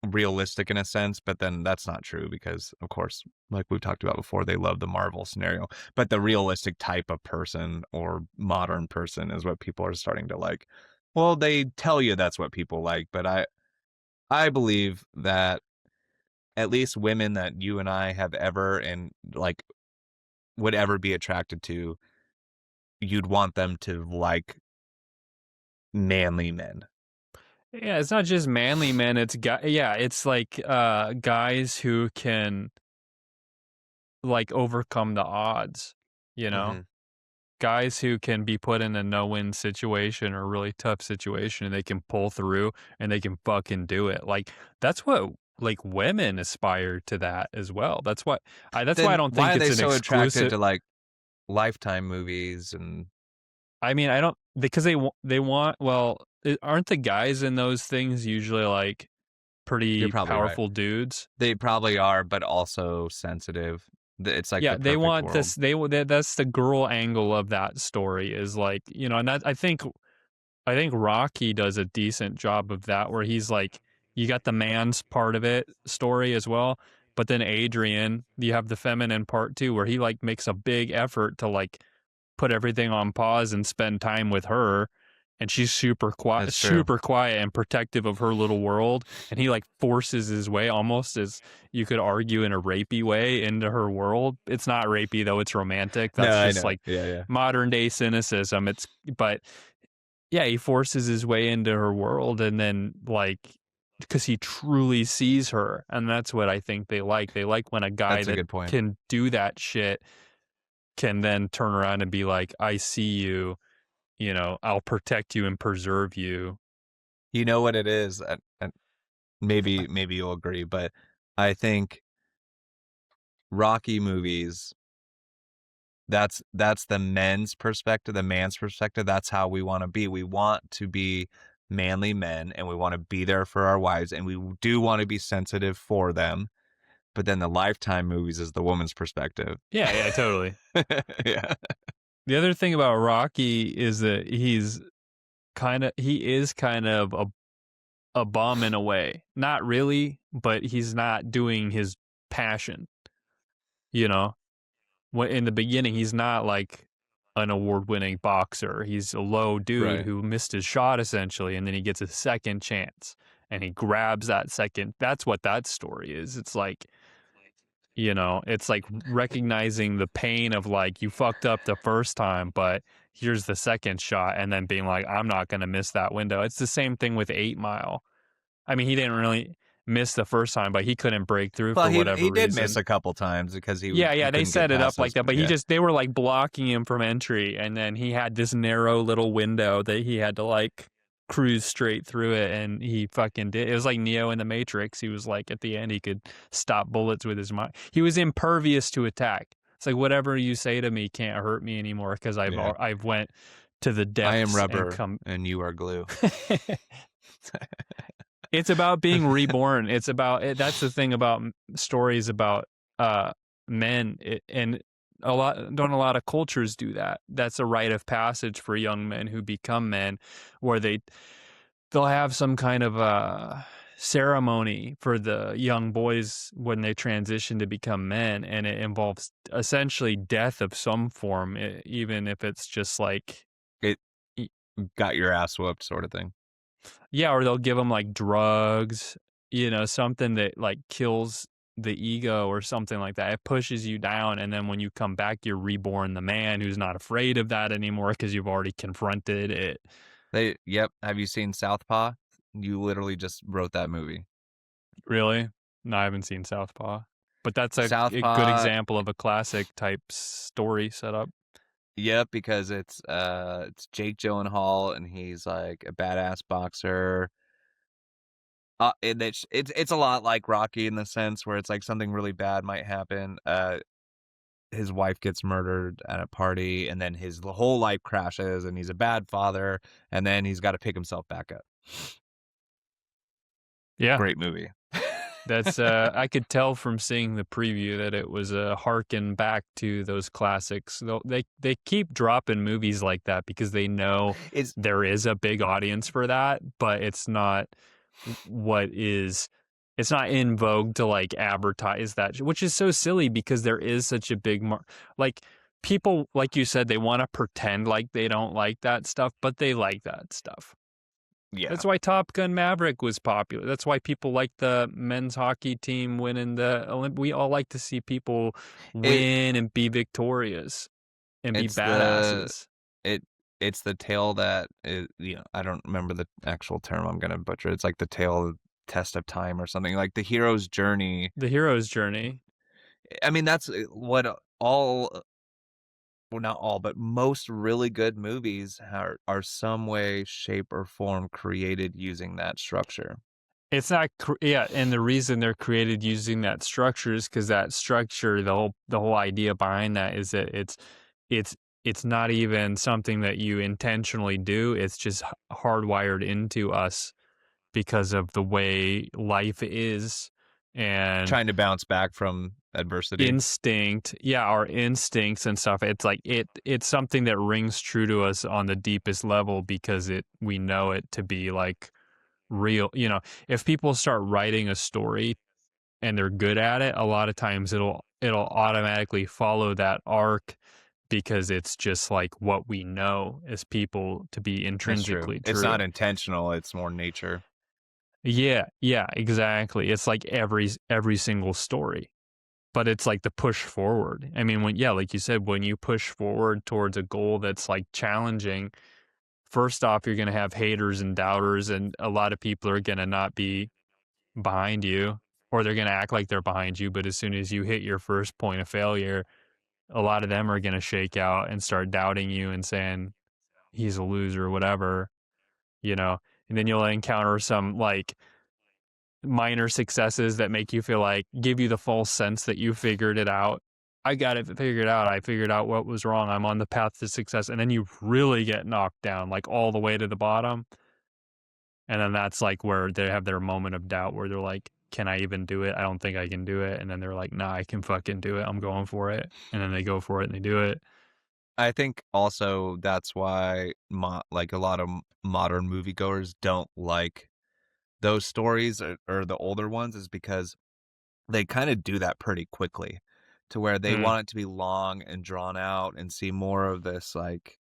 realistic in a sense, but then that's not true because of course, like we've talked about before, they love the Marvel scenario. But the realistic type of person or modern person is what people are starting to like. Well, they tell you that's what people like, but I believe that at least women that you and I have ever and like would ever be attracted to, you'd want them to like manly men. Yeah, it's not just manly men. It's yeah, it's like guys who can like overcome the odds. You know, Hmm. guys who can be put in a no-win situation or a really tough situation and they can pull through and they can fucking do it. Like that's what like women aspire to that as well. That's why I Then don't why think are it's they an so attracted exclusive. to like Lifetime movies and I mean, I don't because they want well, aren't the guys in those things usually like you're pretty probably right. powerful dudes? They probably are, but also sensitive. It's like Yeah, the they perfect want world. this. That's the girl angle of that story is like, you know, and that I think Rocky does a decent job of that, where he's like, you got the man's part of it story as well, but then Adrian, you have the feminine part too, where he like makes a big effort to like put everything on pause and spend time with her, and she's That's true. super quiet and protective of her little world, and he like forces his way, almost as you could argue in a rapey way, into her world. It's not rapey though; it's romantic. No, That's I just know. like Yeah, yeah. modern day cynicism. But yeah, he forces his way into her world, and then like because he truly sees her, and that's what I think they like. They like when a guy That's a that good point. can do that shit can then turn around and be like, "I see you, I'll protect you and preserve you." You know what it is, and maybe you'll agree, but I think Rocky movies, that's the men's perspective, the man's perspective. That's how we want to be. We want to be manly men, and we want to be there for our wives, and we do want to be sensitive for them. But then the Lifetime movies is the woman's perspective. Yeah, yeah, totally. Yeah. The other thing about Rocky is that he is kind of a bum in a way. Not really, but he's not doing his passion, you know? In the beginning, he's not like an award-winning boxer. He's a low dude Right. who missed his shot essentially, and then he gets a second chance and he grabs that second. That's what that story is. It's like, it's like recognizing the pain of like you fucked up the first time, but here's the second shot, and then being like, I'm not going to miss that window. It's the same thing with 8 Mile. I mean, he didn't really miss the first time, but he couldn't break through Well, for he whatever did miss reason. a couple times because Yeah, he yeah, they couldn't get set it up past like those. that, but Yeah. they were like blocking him from entry, and then he had this narrow little window that he had to like cruise straight through it, and he fucking did. It was like Neo in the Matrix. He was like at the end, he could stop bullets with his mind. He was impervious to attack. It's like whatever you say to me can't hurt me anymore because Yeah. I've went to the I am depths and rubber come. and you are glue. It's about being reborn. It's about that's the thing about stories about men, and a lot of cultures do that. That's a rite of passage for young men who become men, where they'll have some kind of ceremony for the young boys when they transition to become men, and it involves essentially death of some form, even if it's just like. It got your ass whooped sort of thing. Yeah, or they'll give them like drugs, something that like kills the ego or something like that. It pushes you down, and then when you come back, you're reborn the man who's not afraid of that anymore because you've already confronted it. Yep. Have you seen Southpaw? You literally just wrote that movie. Really? No, I haven't seen Southpaw, but that's a good Southpaw, example of a classic type story setup. yep, because it's Jake Gyllenhaal and he's like a badass boxer. And it's a lot like Rocky in the sense where it's like something really bad might happen. His wife gets murdered at a party, and then his whole life crashes, and he's a bad father, and then he's got to pick himself back up. Yeah. Great movie. That's I could tell from seeing the preview that it was a harken back to those classics. They keep dropping movies like that because they know It's there is a big audience for that, but it's not it's not in vogue to like advertise that, which is so silly because there is such a big like people, like you said, they want to pretend like they don't like that stuff, but they like that stuff. yeah. That's why Top Gun Maverick was popular. That's why people like the men's hockey team winning the Olymp. We all like to see people It win and be victorious and be it's the badasses. it it's the tale that is, I don't remember the actual term. I'm gonna butcher it. It's like the tale test of time or something, like the hero's journey. The hero's journey. I mean, that's what all, well, not all, but most really good movies are some way, shape, or form created using that structure. It's not, yeah, and the reason they're created using that structure is because that structure, the whole idea behind that is that it's it's not even something that you intentionally do. It's just hardwired into us because of the way life is, and Trying to bounce back from adversity. instinct, yeah, our instincts and stuff. It's like it's something that rings true to us on the deepest level because we know it to be like real. If people start writing a story and they're good at it, a lot of times it'll automatically follow that arc because it's just like what we know as people to be That's true. intrinsically It's true. not intentional. It's more nature. Yeah, yeah, exactly. It's like every single story. But it's like the push forward. I mean, like you said, when you push forward towards a goal that's like challenging, first off, you're going to have haters and doubters, and a lot of people are going to not be. behind you, or they're gonna act like they're behind you, but as soon as you hit your first point of failure, a lot of them are gonna shake out and start doubting you and saying, "He's a loser," or whatever, you know? And then you'll encounter some, like, minor successes that make you feel like give you the false sense that you figured it out. I got it figured out. I figured out what was wrong. I'm on the path to success. And then you really get knocked down, like all the way to the bottom. And then that's like where they have their moment of doubt where they're like, can I even do it? I don't think I can do it. And then they're like, nah, I can fucking do it. I'm going for it. And then they go for it and they do it. I think also that's why like a lot of modern moviegoers don't like those stories or the older ones is because they kind of do that pretty quickly to where they Mm. want it to be long and drawn out and see more of this like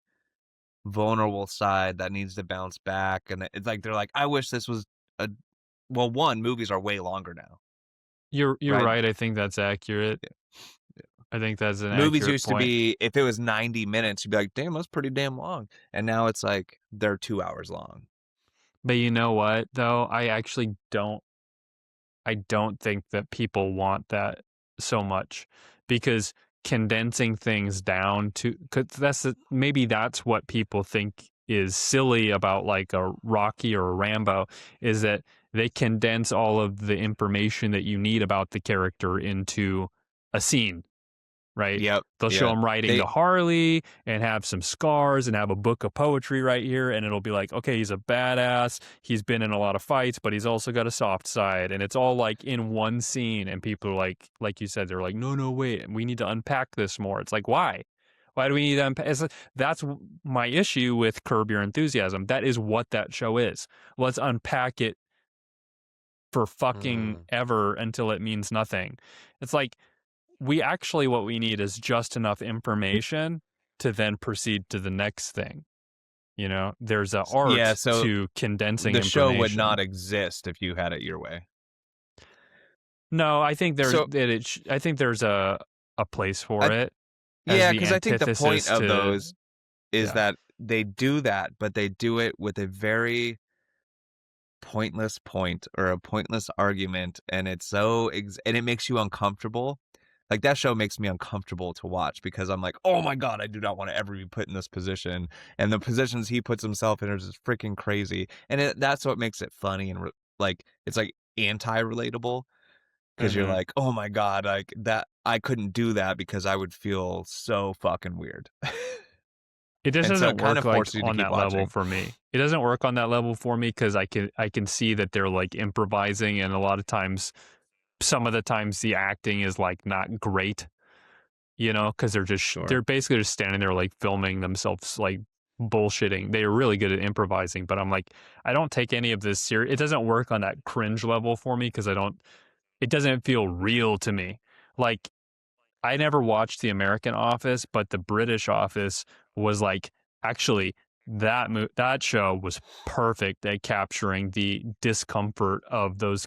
vulnerable side that needs to bounce back. And it's like they're like, I wish this was a well, one, movies are way longer now, You're right? right. I think that's accurate. Yeah. I think that's an Movies accurate used to point. be if it was 90 minutes, you'd be like, damn, that's pretty damn long. And now it's like they're 2 hours long. But you know what though? I don't think that people want that so much because condensing things down to cuz maybe that's what people think is silly about like a Rocky or a Rambo is that they condense all of the information that you need about the character into a scene, right? Yep. They'll show Yeah. him riding They the Harley and have some scars and have a book of poetry right here. And it'll be like, okay, he's a badass. He's been in a lot of fights, but he's also got a soft side. And it's all like in one scene. And people are like you said, they're like, no, no, wait, we need to unpack this more. It's like, why? Why do we need to unpack? That's my issue with Curb Your Enthusiasm. That is what that show is. Let's unpack it for fucking mm, ever until it means nothing. It's like, what we need is just enough information to then proceed to the next thing. You know, there's an yeah, art so to condensing the show would not information. exist if you had it your way. No, I think So I think there's a place for I it as yeah, the because I think the point antithesis of to those is yeah. that they do that, but they do it with a very pointless point or a pointless argument, and it's so and it makes you uncomfortable. Like that show makes me uncomfortable to watch because I'm like, oh my god, I do not want to ever be put in this position, and the positions he puts himself in are just freaking crazy, and that's what makes it funny and like it's like anti-relatable because you're Mhm. like, oh my god, like that I couldn't do that because I would feel so fucking weird, It just and so doesn't it kind work of like forces you to on keep that level watching. for me. It doesn't work on that level for me because I can see that they're like improvising and a lot of times some of the times the acting is like not great. You know, because Sure. they're basically just standing there like filming themselves like bullshitting. They're really good at improvising, but I'm like, I don't take any of this serious. It doesn't work on that cringe level for me because I don't. It doesn't feel real to me. Like I never watched The American Office, but the British Office was like actually that show was perfect at capturing the discomfort of those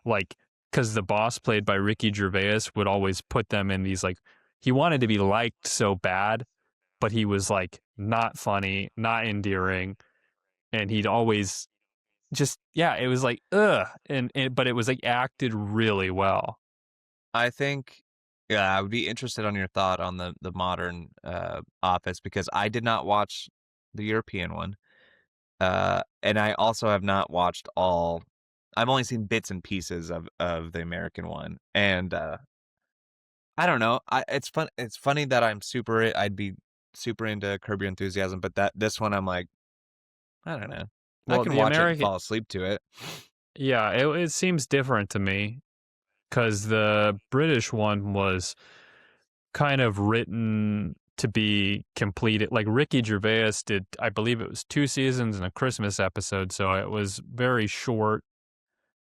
like because the boss played by Ricky Gervais would always put them in these like he wanted to be liked so bad, but he was like not funny, not endearing, and he'd always just yeah, it was like ugh, and but it was like acted really well. I think, yeah, I would be interested on your thought on the modern Office because I did not watch the European one, and I also have not watched all. I've only seen bits and pieces of the American one, and I don't know. It's fun. It's funny that I'd be super into Curb Your Enthusiasm, but that this one I'm like, I don't know. I Well, can the watch it and American fall asleep to it. yeah, it seems different to me because the British one was kind of written to be completed. Like Ricky Gervais did, I believe it was 2 seasons and a Christmas episode, so it was very short.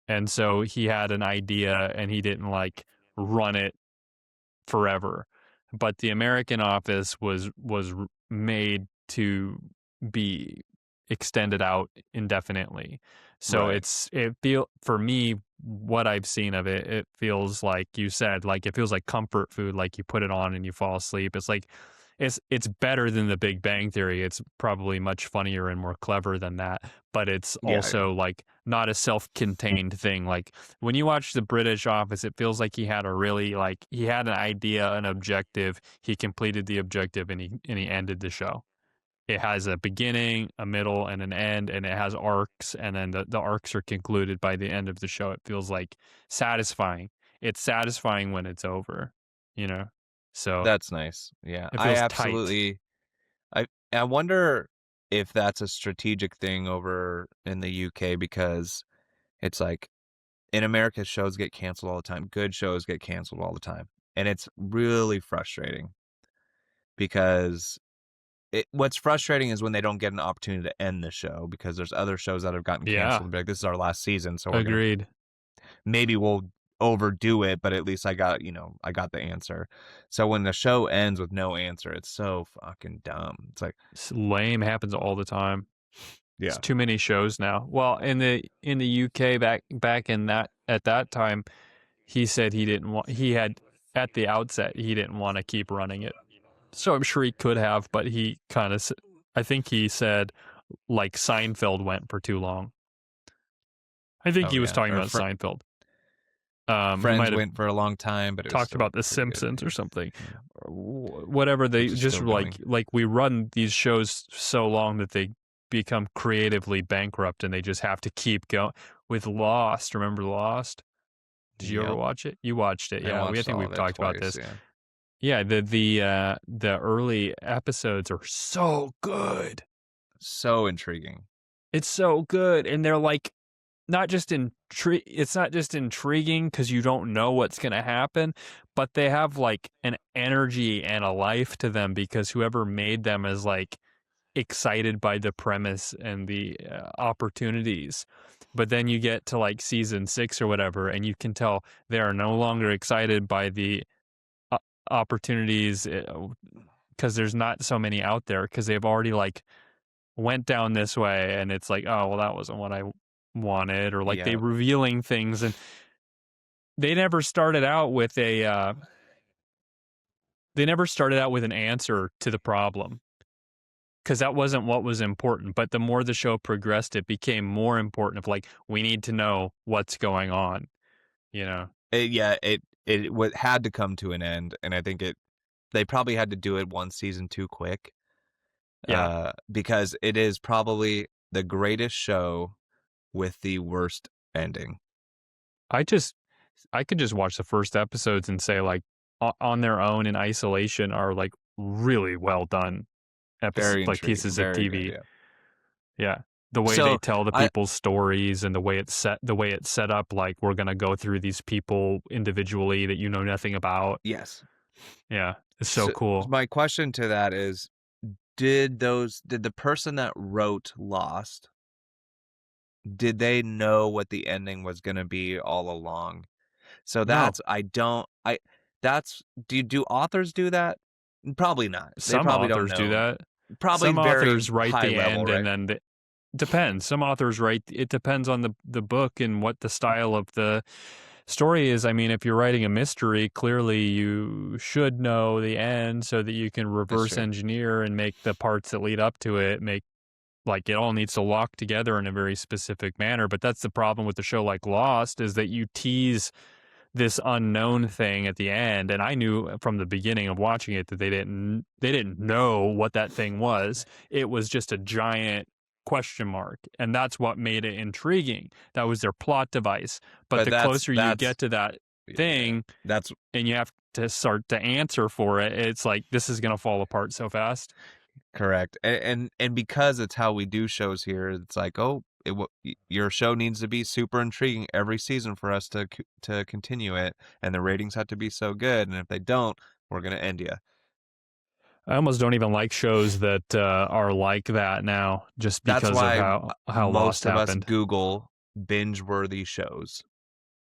And so he had an idea and he didn't like run it forever. But the American Office was made to be extended out indefinitely. So Right. it feel for me what I've seen of it, it feels like you said, like it feels like comfort food, like you put it on and you fall asleep. It's like it's better than The Big Bang Theory. It's probably much funnier and more clever than that, but it's Yeah, yeah. also like not a self-contained thing. Like when you watch The British Office, it feels like he had a really like he had an idea, an objective. He completed the objective and he ended the show. It has a beginning, a middle, and an end, and it has arcs, and then the arcs are concluded by the end of the show. It feels like satisfying. It's satisfying when it's over, you know? So That's nice. Yeah. it I feels tight. absolutely I wonder if that's a strategic thing over in the UK because it's like in America shows get canceled all the time. Good shows get canceled all the time. And it's really frustrating because what's frustrating is when they don't get an opportunity to end the show because there's other shows that have gotten Yeah, canceled and be like, this is our last season, so agreed. maybe we'll overdo it, but at least I got the answer. So when the show ends with no answer, it's so fucking dumb. It's like, It's lame, happens all the time. It's yeah. too many shows now. Well, in the UK back in that at that time, he said he didn't want he had at the outset he didn't want to keep running it. So I'm sure he could have, but he kind of I think he said like Seinfeld went for too long. I think Oh he was yeah. talking Or about Seinfeld. He Friends might have went for a long time, but it was talked still about The pretty good. Simpsons or Yeah. something, Yeah. or whatever. They Which is just still going. like we run these shows so long that they become creatively bankrupt, and they just have to keep going. With Lost, remember Lost? Did you ever Yep. watch it? You watched it, I yeah. I watched think all we've of it talked about twice, this. yeah. Yeah, the early episodes are so good. So intriguing. It's so good, and they're like not just it's not just intriguing because you don't know what's going to happen, but they have like an energy and a life to them because whoever made them is like excited by the premise and the opportunities. But then you get to like season 6 or whatever, and you can tell they are no longer excited by the uh, opportunities because there's not so many out there because they've already like went down this way, and it's like, oh well, that wasn't what I wanted, or like they Yeah. revealing things, and they never started out with a they never started out with an answer to the problem because that wasn't what was important. But the more the show progressed, it became more important. Of like, we need to know what's going on, you know? Yeah, it had to come to an end, and I think they probably had to do it one season too quick. Yeah, Because it is probably the greatest show with the worst ending. I just I could just watch the first episodes and say like on their own in isolation are like really well done episode Very like intriguing, pieces of very good, TV. yeah. Yeah. The way they So, tell the I people's stories and the way it's set up, like we're gonna go through these people individually that you know nothing about. yes. Yeah. It's so So, cool. my question to that is, did the person that wrote Lost, did they know what the ending was gonna be all along? So No. that's I don't I that's do authors do that? Probably not. They Some probably don't authors do know. that. Probably Some very authors write high the level, end and right? then depends. Some authors write it depends on the book and what the style of the story is. I mean, if you're writing a mystery, clearly you should know the end so that you can That's reverse true. engineer and make the parts that lead up to it make like it all needs to lock together in a very specific manner. But that's the problem with the show like Lost is that you tease this unknown thing at the end, and I knew from the beginning of watching it that they didn't know what that thing was. It was just a giant question mark, and that's what made it intriguing. That was their plot device. But But the closer you that's get to that yeah. thing That's and you have to start to answer for it, it's like this is going to fall apart so fast. correct. And because it's how we do shows here, it's like, oh, your show needs to be super intriguing every season for us to continue it, and the ratings have to be so good, and if they don't, we're gonna end you. I almost don't even like shows that are like that now, just That's because of why how Lost most of us happened. Google binge-worthy shows.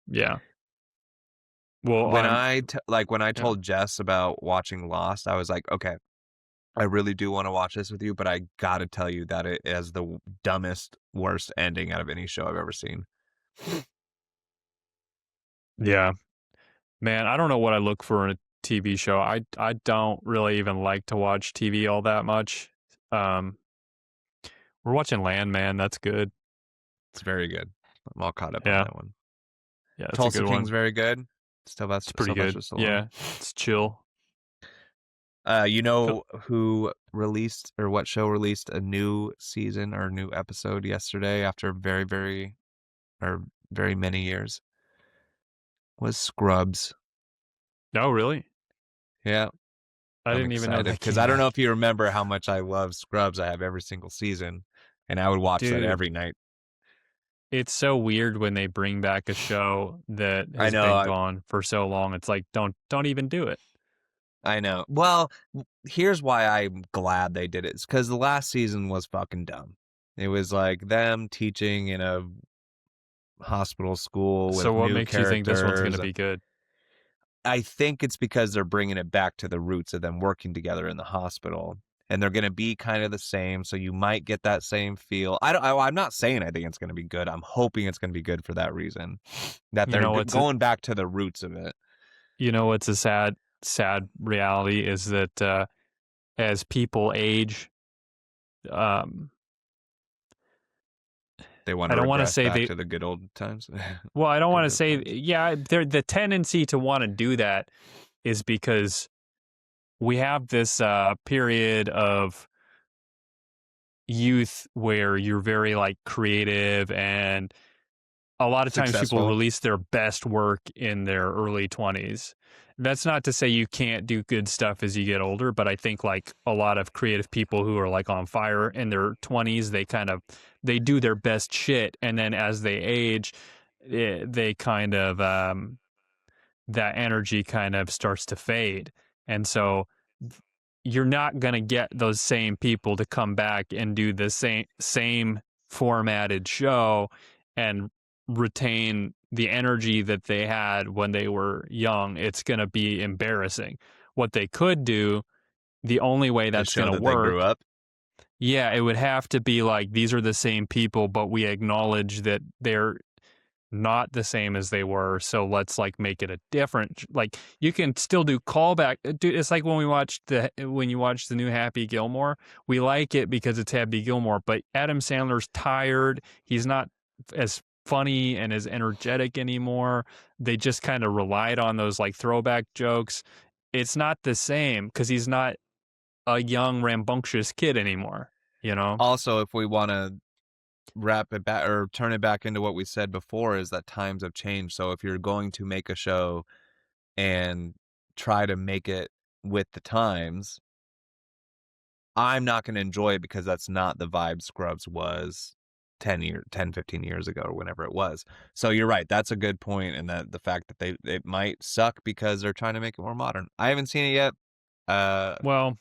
Yeah. Well, When I'm when I yeah. told Jess about watching Lost, I was like, okay, I really do want to watch this with you, but I gotta tell you that it is the dumbest, worst ending out of any show I've ever seen. Yeah. Man, I don't know what I look for in TV show. I don't really even like to watch TV all that much. Um, we're watching Landman. That's good. It's very good. I'm all caught up on Yeah, that one. yeah, that's a Tulsa good King's one. very good. It's pretty Sylvester good. Stallone. Yeah, it's chill. You Feel- know who released or what show released a new season or new episode yesterday after very many years? Was Scrubs. Oh, really? Yeah, I I'm didn't even know excited that because came I don't know back. if you remember how much I love Scrubs. I have every single season, and I would watch that Dude, every night. it's so weird when they bring back a show that I has know, been gone for so long. It's like don't even do it. I know. Well, here's why I'm glad they did it. It's because the last season was fucking dumb. It was like them teaching in a hospital school So with what new makes you think this one's going characters. to be good? I think it's because they're bringing it back to the roots of them working together in the hospital. And they're going to be kind of the same, so you might get that same feel. I'm not saying I think it's going to be good. I'm hoping it's going to be good for that reason, that You they're know what's a, going back to the roots of it. you know what's a sad reality is that as people age, um, They want I to don't want to regress say back they. to the good old times, Well, I don't good want to good say. times. Yeah, the tendency to want to do that is because we have this period of youth where you're very like creative, and a lot of times people Successful. release their best work in their early 20s. That's not to say you can't do good stuff as you get older, but I think like a lot of creative people who are like on fire in their 20s, they do their best shit, and then as they age, they kind of that energy kind of starts to fade. And so you're not going to get those same people to come back and do the same formatted show and retain the energy that they had when they were young. It's going to be embarrassing. What they could do, the only way Is that's going show to that they grew work, up. yeah, it would have to be like these are the same people, but we acknowledge that they're not the same as they were, so let's like make it a different, like you can still do callback. Dude, it's like when you watch the new Happy Gilmore, we like it because it's Happy Gilmore, but Adam Sandler's tired, he's not as funny and as energetic anymore. They just kind of relied on those like throwback jokes. It's not the same because he's not a young rambunctious kid anymore, you know. Also, if we want to wrap it back or turn it back into what we said before, is that times have changed. So if you're going to make a show and try to make it with the times, I'm not going to enjoy it because that's not the vibe Scrubs was 15 years ago or whenever it was. So you're right. That's a good point. And that the fact that it might suck because they're trying to make it more modern. I haven't seen it yet. Uh, Well,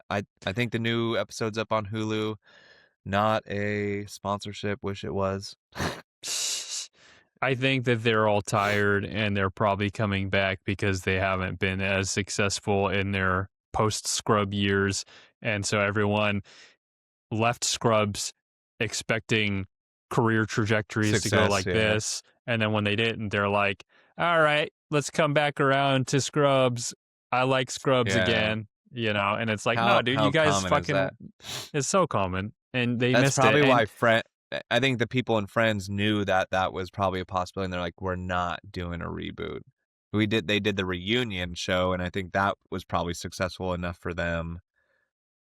I think the new episode's up on Hulu. Not a sponsorship. Wish it was. I think that they're all tired and they're probably coming back because they haven't been as successful in their post Scrub years. And so everyone left Scrubs expecting career trajectories to go Success, like yeah. this. And then when they didn't, they're like, all right, let's come back around to Scrubs. I like Scrubs Yeah. again, and it's like, no, dude, you How guys common is fucking, that? it's so common. And they That's missed it. probably And why I think the people in Friends knew that that was probably a possibility, and they're like, "We're not doing a reboot." They did the reunion show, and I think that was probably successful enough for them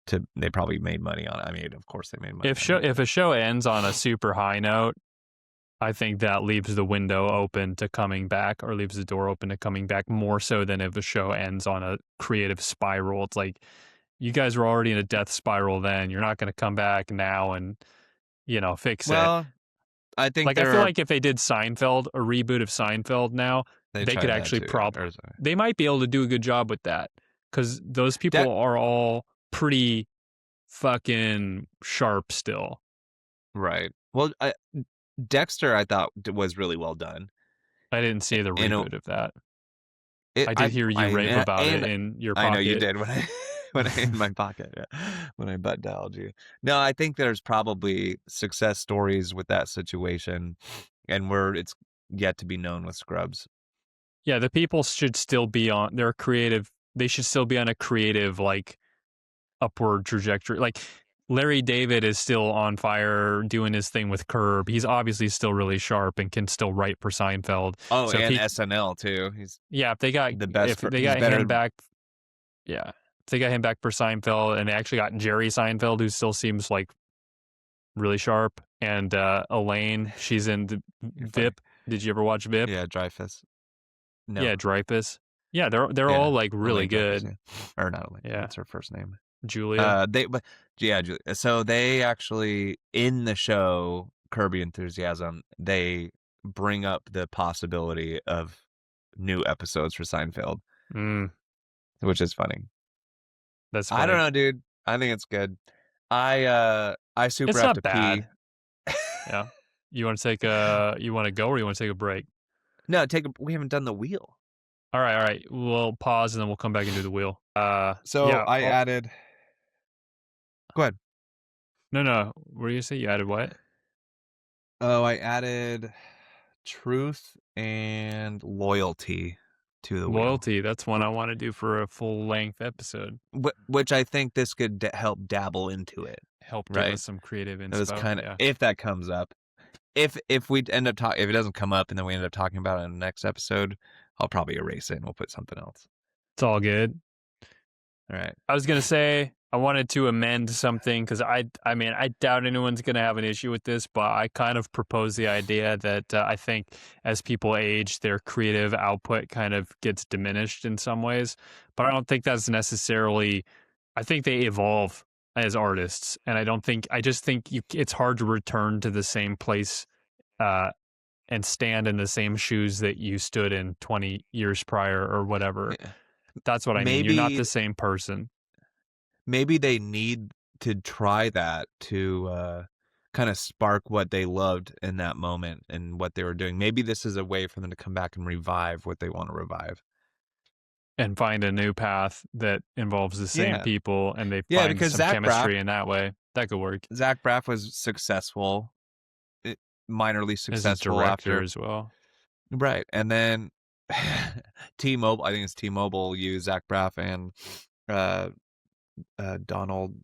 to. They probably made money on it. I mean, of course they made money on it. if a show ends on a super high note, I think that leaves the window open to coming back, or leaves the door open to coming back, more so than if a show ends on a creative spiral. It's like you guys were already in a death spiral then. You're not going to come back now and, fix it. Well, I think Like I feel there are. like if they did Seinfeld, a reboot of Seinfeld now, They they could tried that actually too. Yeah. they might be able to do a good job with that cuz those De- people are all pretty fucking sharp still. right. Well, Dexter, I thought was really well done. I didn't see the And reboot of that. I did hear you rave about it and in your I know you pocket. did when I when I in my pocket, yeah, when I butt dialed you. No, I think there's probably success stories with that situation, and where it's yet to be known with Scrubs. Yeah, the people should still be on. They're creative they should still be on a creative like upward trajectory. Like Larry David is still on fire doing his thing with Curb. He's obviously still really sharp and can still write for Seinfeld. Oh, So if and he, SNL too. He's yeah, the best. if they He's got better. him back, yeah, if they got him back for Seinfeld, and they actually got Jerry Seinfeld, who still seems like really sharp, and Elaine, she's in the You're funny. VIP. Did you ever watch VIP? Yeah, Dreyfus. No. Yeah, Dreyfus. Yeah, they're Yeah, all like really Elaine Dreyfus. good. Yeah, or not Elaine. Yeah, What's her first name? Julia. But yeah, so they actually in the show Curb Your Enthusiasm, they bring up the possibility of new episodes for Seinfeld, Mm, which is funny. that's I don't funny. know, dude. I think it's good. I super It's have not to bad. pee. Yeah. You want to take you want to go or you want to take a break? No, we haven't done the wheel. All right, all right. We'll pause and then we'll come back and do the wheel. So Yeah. I added. Go ahead. No. What do you say? You added what? Oh, I added truth and loyalty to the wheel. Loyalty. That's one I want to do for a full length episode. Which I think this could help dabble into it, Help give right? us some creative It was inspo. kind of Yeah. if that comes up. If we end up talking, if it doesn't come up and then we end up talking about it in the next episode, I'll probably erase it and we'll put something else. It's all good. All right. I was gonna say I wanted to amend something because I mean I doubt anyone's gonna have an issue with this, but I kind of propose the idea that I think as people age, their creative output kind of gets diminished in some ways. But I don't think that's necessarily. I think they evolve as artists, and I just think it's hard to return to the same place uh, and stand in the same shoes that you stood in 20 years prior or whatever. Yeah. That's what I mean. You're not Maybe the same person. maybe they need to try that to kind of spark what they loved in that moment and what they were doing. Maybe this is a way for them to come back and revive what they want to revive. And find a new path that involves the same Yeah. people and they Yeah, find because some chemistry in that way. That could work. Zach Braff was successful, minorly As a successful director after. as well. Right. And then T-Mobile, I think it's T-Mobile used Zach Braff and uh Donald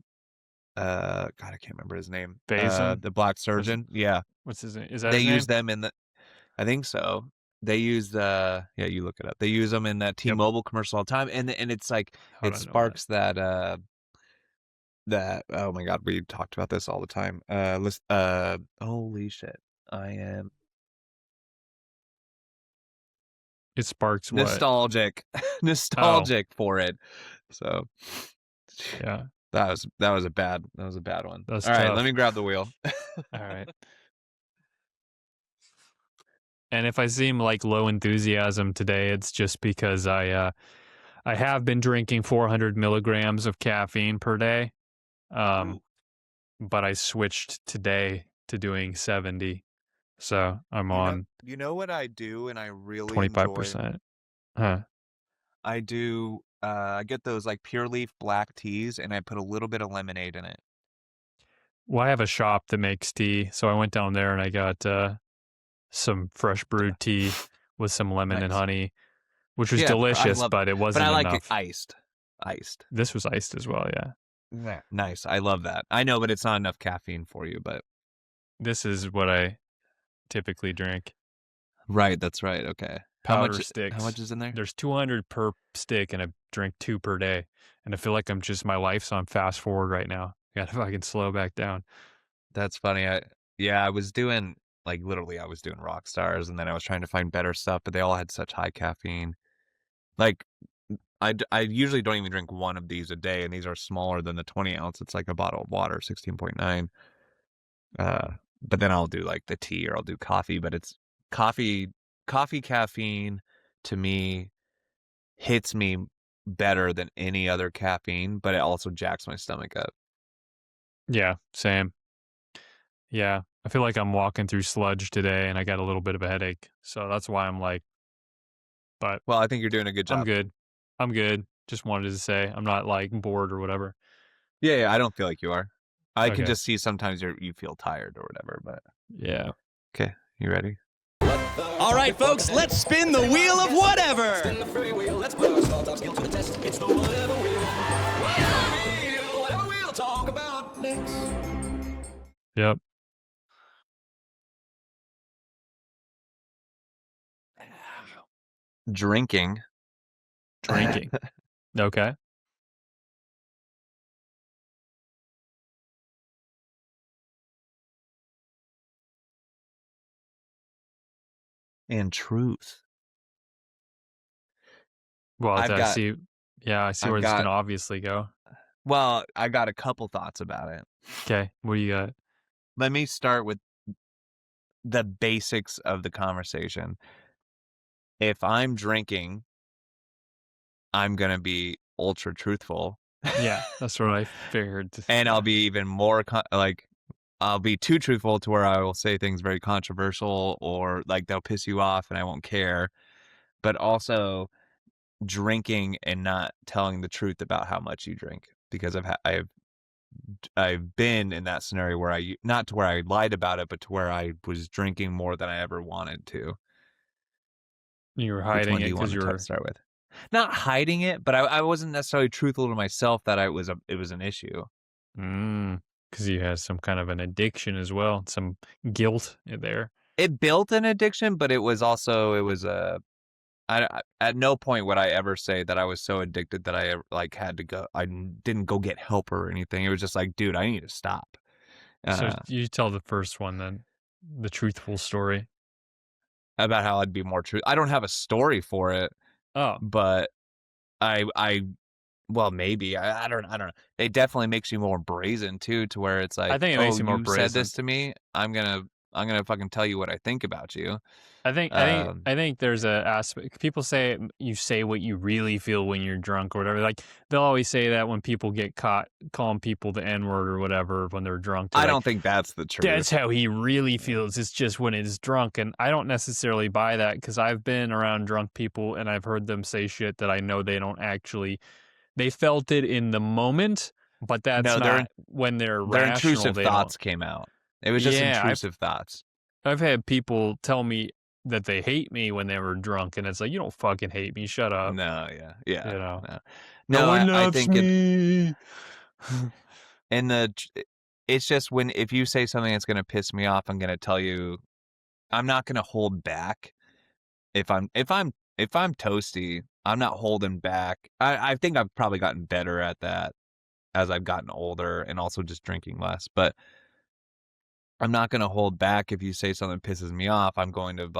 God, I can't remember his name. Faison? The black surgeon. Yeah. What's his name? Is that They his name? used them in the I think so. They used yeah, you look it up. They use them in that T-Mobile commercial all the time and it's like How it do I know sparks that oh my god, we talked about this all the time. Holy shit. I am It sparks what? nostalgic. Oh, Nostalgic for it. So yeah. that was a bad one. That's All right, tough. let me grab the wheel. All right. And if I seem like low enthusiasm today, it's just because I have been drinking 400 milligrams of caffeine per day. But I switched today to doing 70. So I'm on You know what I do and I really enjoy? 25%. Huh. I do I get those like pure leaf black teas and I put a little bit of lemonade in it. Well, I have a shop that makes tea. So I went down there and I got some fresh brewed tea with some lemon and Nice. honey, which was Yeah, delicious, but it but wasn't I like enough. it iced. This was iced as well, yeah. Yeah. Nice. I love that. I know, but it's not enough caffeine for you, but This is what I typically drink. right, that's right. Okay. Powder sticks. How much is in there? There's 200 per stick, and I drink 2 per day. And I feel like I'm just my life's on fast forward right now. Gotta fucking slow back down. That's funny. I was doing like literally I was doing rock stars and then I was trying to find better stuff, but they all had such high caffeine. Like I usually don't even drink one of these a day, and these are smaller than the 20 ounce. It's like a bottle of water, 16.9. But then I'll do like the tea or I'll do coffee, but it's coffee caffeine to me hits me better than any other caffeine, but it also jacks my stomach up. Yeah, same. Yeah, I feel like I'm walking through sludge today, and I got a little bit of a headache. So that's why I'm like, but Well, I think you're doing a good job. I'm good. I'm good. Just wanted to say I'm not like bored or whatever. Yeah, I don't feel like you are. I can Okay. just see sometimes you feel tired or whatever, but Yeah. okay, you ready? All right, folks, let's spin the wheel of whatever. Let's put our small talk skill to the test. It's the whatever wheel. Whatever we'll talk about next. Yep. Drinking. Drinking. Okay. And truth. Well, I've I got see. Yeah, I see I've where this can got obviously go. well, I got a couple thoughts about it. Okay, what do you got? Let me start with the basics of the conversation. If I'm drinking, I'm going to be ultra truthful. Yeah, that's what I figured. And I'll be even more I'll be too truthful to where I will say things very controversial or like they'll piss you off and I won't care. But also drinking and not telling the truth about how much you drink, because I've been in that scenario where not to where I lied about it, but to where I was drinking more than I ever wanted to. You were Which hiding one it do you want because you to were start with? Not hiding it, but I wasn't necessarily truthful to myself that it was an issue. because you had some kind of an addiction as well, some guilt in there. It built an addiction, but it was a at no point would I ever say that I was so addicted that I like had to go. I didn't go get help or anything. It was just like, dude, I need to stop. So you tell the first one then, the truthful story. About how I'd be more true. I don't have a story for it, Oh, but well, maybe I don't know. It definitely makes you more brazen too, to where it's like, I think it oh, makes you more you said brazen. this to me. I'm gonna fucking tell you what I think about you. I think there's a aspect. People say you say what you really feel when you're drunk or whatever. Like they'll always say that when people get caught calling people the N word or whatever when they're drunk. I Like, don't think that's the truth. that's how he really feels. It's just when he's drunk, and I don't necessarily buy that because I've been around drunk people and I've heard them say shit that I know they don't actually. They felt it in the moment, but that's No, not when they're their rational. intrusive They don't. thoughts came out. It was just Yeah, intrusive thoughts. I've had people tell me that they hate me when they were drunk, and it's like, you don't fucking hate me. Shut up. No, yeah, You know, no. no No, one I loves think me. it's just if you say something that's gonna piss me off, I'm gonna tell you. I'm not gonna hold back. If I'm toasty, I'm not holding back. I think I've probably gotten better at that as I've gotten older and also just drinking less. But I'm not gonna hold back if you say something pisses me off. I'm going to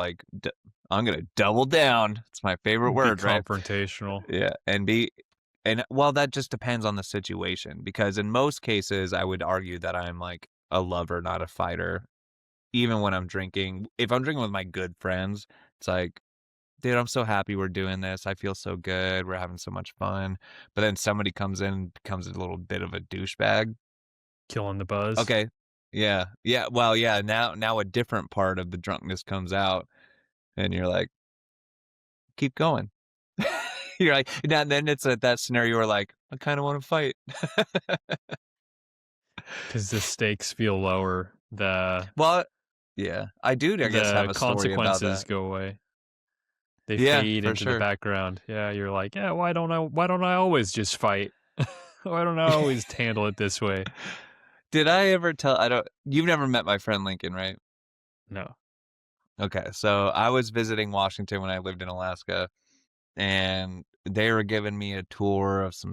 I'm gonna double down. It's my favorite Be word, right? confrontational. Yeah, and well, that just depends on the situation, because in most cases, I would argue that I'm like a lover, not a fighter. Even when I'm drinking, if I'm drinking with my good friends, it's like, dude, I'm so happy we're doing this. I feel so good. We're having so much fun. But then somebody comes in and becomes a little bit of a douchebag. Killing the buzz. Okay. Yeah. Yeah. Well, yeah. Now a different part of the drunkenness comes out and you're like, keep going. You're like, now then it's that scenario where like, I kind of want to fight. Because the stakes feel lower. Well, yeah, I do, I guess, have The a story about consequences that. go away. They Yeah, fade for into the sure. background. Yeah, you're like, yeah, why don't I always just fight? Why don't I always handle it this way? Did I ever you've never met my friend Lincoln, right? No. Okay, so I was visiting Washington when I lived in Alaska, and they were giving me a tour of some,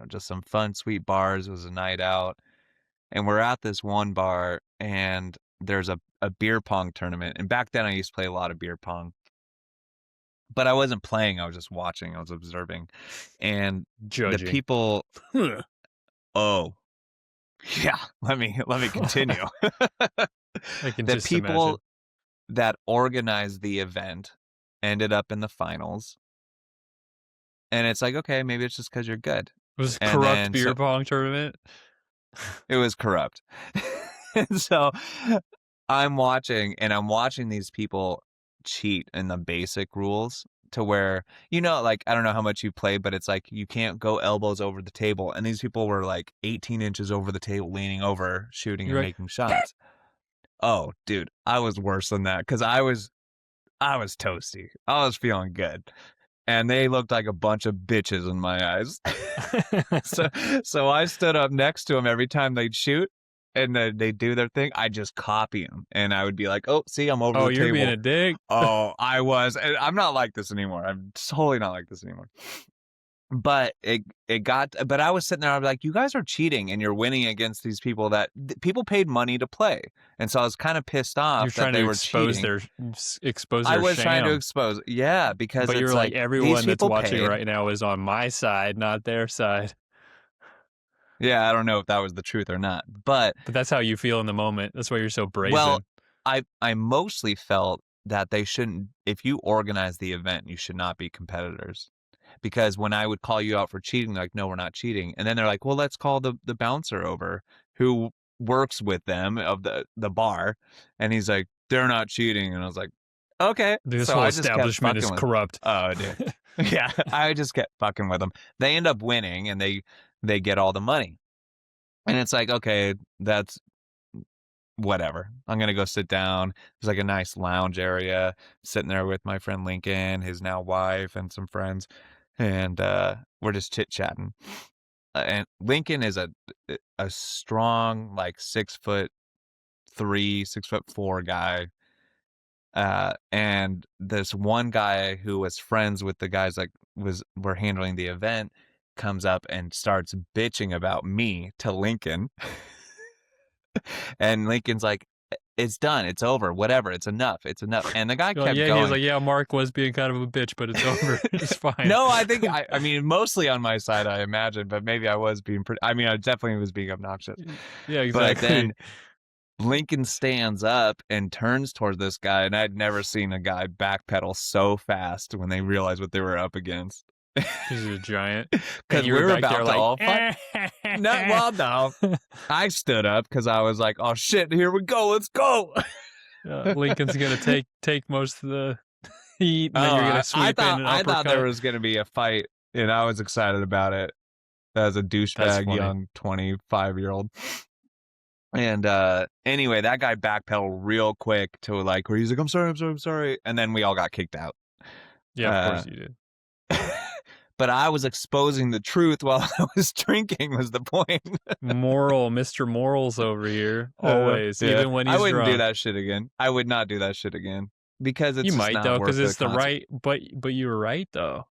just some fun, sweet bars. It was a night out, and we're at this one bar, and there's a beer pong tournament. And back then, I used to play a lot of beer pong, but I wasn't playing. I was just watching. I was observing, and the Judging. people. Oh, yeah. Let me continue. I can The just people imagine. that organized the event ended up in the finals. And it's like, okay, maybe it's just because you're good. It was a And corrupt then beer pong tournament. it was corrupt. And so I'm watching these people cheat in the basic rules, to where, like, I don't know how much you play, but it's like you can't go elbows over the table. And these people were like 18 inches over the table, leaning over, shooting You're and like, making shots. Oh, dude, I was worse than that, because I was toasty. I was feeling good. And they looked like a bunch of bitches in my eyes. So I stood up next to them every time they'd shoot and they do their thing. I just copy them. And I would be like, oh, see, I'm over Oh, the you're table. being a dick. Oh, I was. And I'm not like this anymore. I'm totally not like this anymore. But but I was sitting there, I was like, you guys are cheating and you're winning against these people that people paid money to play. And so I was kind of pissed off You're that trying they to were expose cheating. expose I their was sham. trying to expose, yeah, because But it's you're like, these everyone that's people watching paid. right now is on my side, not their side. Yeah, I don't know if that was the truth or not, but But that's how you feel in the moment. That's why you're so brazen. well, I mostly felt that they shouldn't. If you organize the event, you should not be competitors. Because when I would call you out for cheating, like, no, we're not cheating, and then they're like, well, let's call the bouncer over who works with them of the bar, and he's like, they're not cheating, and I was like, okay. This So whole I just kept establishment is fucking with. corrupt. Oh, dude. Yeah, I just kept fucking with them. They end up winning, and they get all the money, and it's like, okay, that's whatever. I'm gonna go sit down. There's like a nice lounge area. Sitting there with my friend Lincoln, his now wife, and some friends, and we're just chit chatting. And Lincoln is a strong, like 6'3", 6'4" guy. And this one guy who was friends with the guys that were handling the event comes up and starts bitching about me to Lincoln. And Lincoln's like, it's done. It's over. Whatever. It's enough. It's enough. And the guy You're kept like, yeah, going. he was like, yeah, Mark was being kind of a bitch, but it's over. It's fine. No, I think, I mean, mostly on my side, I imagine, but maybe I was being pretty, I mean, I definitely was being obnoxious. Yeah, exactly. But then Lincoln stands up and turns towards this guy, and I'd never seen a guy backpedal so fast when they realized what they were up against. He's a giant. Because we were about to all fight. No, well, no. I stood up because I was like, oh shit, here we go, let's go. Lincoln's gonna take most of the heat, and then you're gonna sweep in an I thought there uppercut. was gonna be a fight, and I was excited about it as a douchebag young 25-year-old. And anyway, that guy backpedaled real quick to like where he's like, I'm sorry, and then we all got kicked out. Yeah, of course you did. But I was exposing the truth while I was drinking was the point. Mr. Morals over here, always, Yeah. even when he's I wouldn't drunk. do that shit again. I would not do that shit again because it's You just might not though, because it's the right. But you were right though.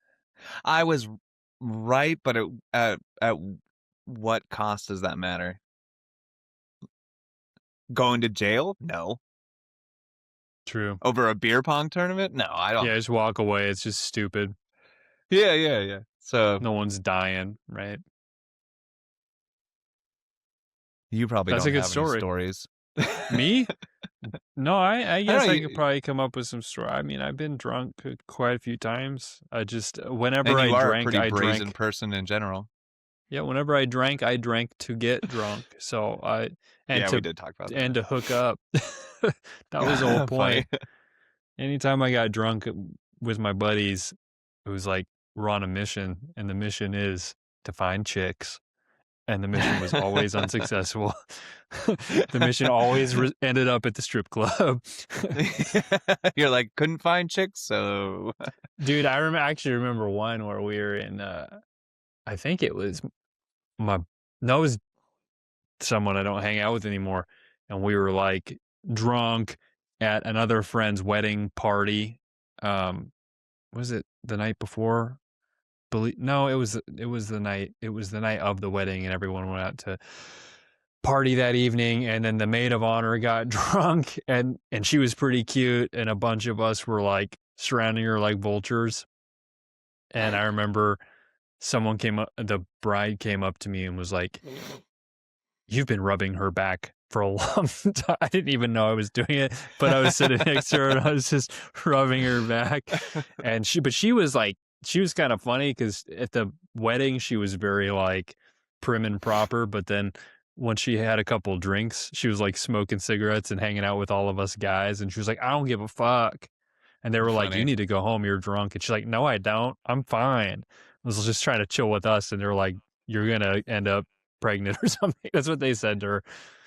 I was right, but at what cost does that matter? Going to jail? No. True. Over a beer pong tournament? No, I don't. Yeah, just walk away. It's just stupid. Yeah. So No one's dying, right? you probably That's don't a good have story. any stories. Me? No, I guess know, I could probably come up with some story. I mean, I've been drunk quite a few times. I just whenever And you I are drank, a pretty I brazen drank. person in general. Yeah, whenever I drank to get drunk. So we did talk about that. and to hook up. That was the whole Funny. point. Anytime I got drunk with my buddies, it was like we're on a mission, and the mission is to find chicks, and the mission was always unsuccessful. The mission always ended up at the strip club. You're like, couldn't find chicks, so Dude, I actually remember one where we were in. I think it was it was someone I don't hang out with anymore, and we were like drunk at another friend's wedding party. Was it the night before? No, it was the night. It was the night of the wedding, and everyone went out to party that evening. And then the maid of honor got drunk, and she was pretty cute, and a bunch of us were like surrounding her like vultures. And I remember someone the bride came up to me and was like, "You've been rubbing her back for a long time." I didn't even know I was doing it, but I was sitting next to her and I was just rubbing her back. And she was kind of funny because at the wedding she was very like prim and proper, but then when she had a couple drinks, she was like smoking cigarettes and hanging out with all of us guys, and she was like, "I don't give a fuck." And they were like, "You need to go home, you're drunk." And she's like, "No, I don't. I'm fine." I was just trying to chill with us, and they're like, "You're gonna end up pregnant or something." That's what they said to her.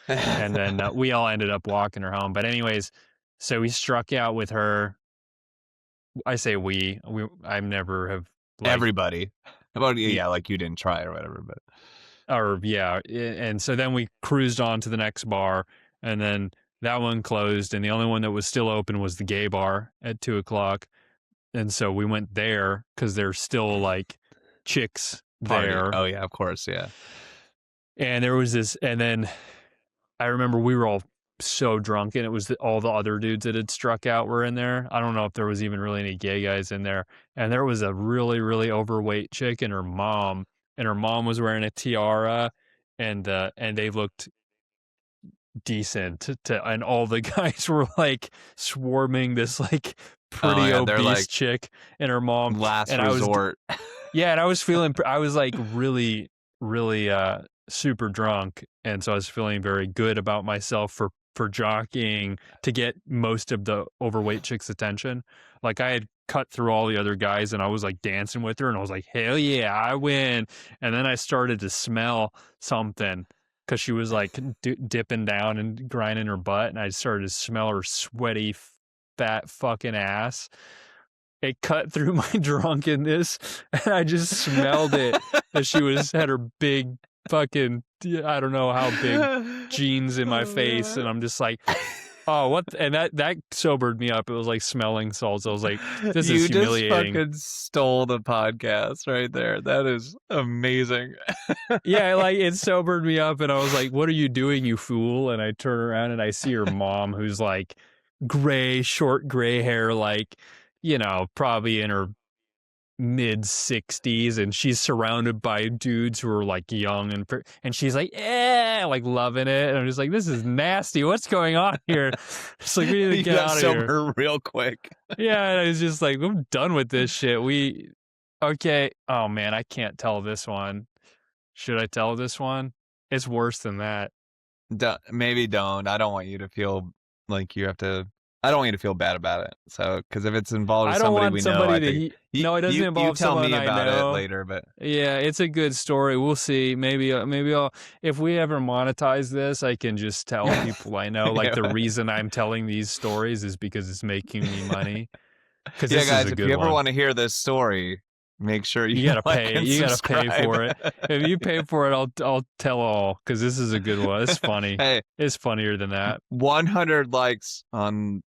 And then we all ended up walking her home. But anyways, so we struck out with her, I say I never have like, Everybody. About like you didn't try or whatever, but and so then we cruised on to the next bar, and then that one closed, and the only one that was still open was the gay bar at 2:00. And so we went there because there's still like chicks party. there. Oh yeah, of course, yeah. And there was this, and then I remember we were all so drunk, and it was all the other dudes that had struck out were in there. I don't know if there was even really any gay guys in there. And there was a really, really overweight chick and her mom was wearing a tiara, and they looked decent and all the guys were like swarming this like pretty obese like, chick and her mom. Last and resort. And I was like really, really super drunk, and so I was feeling very good about myself for jockeying to get most of the overweight chick's attention. Like I had cut through all the other guys, and I was like dancing with her, and I was like, hell yeah, I win. And then I started to smell something because she was like dipping down and grinding her butt, and I started to smell her sweaty, fat fucking ass. It cut through my drunkenness, and I just smelled it. That she had her big fucking, I don't know how big jeans in my face, and I'm just like, oh, what? And that sobered me up. It was like smelling salts. I was like, this is humiliating. You just fucking stole the podcast right there. That is amazing. Yeah, like it sobered me up, and I was like, what are you doing, you fool? And I turn around and I see her mom, who's like short gray hair, like, you know, probably in her mid 60s, and she's surrounded by dudes who are like young, and she's like, like loving it, and I'm just like, this is nasty. What's going on here? It's like, we need to get out of here real quick. Yeah, and I was just like, I'm done with this shit. Okay. Oh man, I can't tell this one. Should I tell this one? It's worse than that. Maybe don't. I don't want you to feel like you have to. I don't want you to feel bad about it. So, because if it's involved with somebody we know, I think no, it doesn't involve someone I know. You tell me about it later, but yeah, it's a good story. We'll see. Maybe I'll. If we ever monetize this, I can just tell people I know. Like the reason I'm telling these stories is because it's making me money. Because yeah, guys, if you ever want to hear this story, make sure you gotta pay. You gotta pay for it. If you pay for it, I'll tell all. Because this is a good one. It's funny. Hey, it's funnier than that. 100 likes on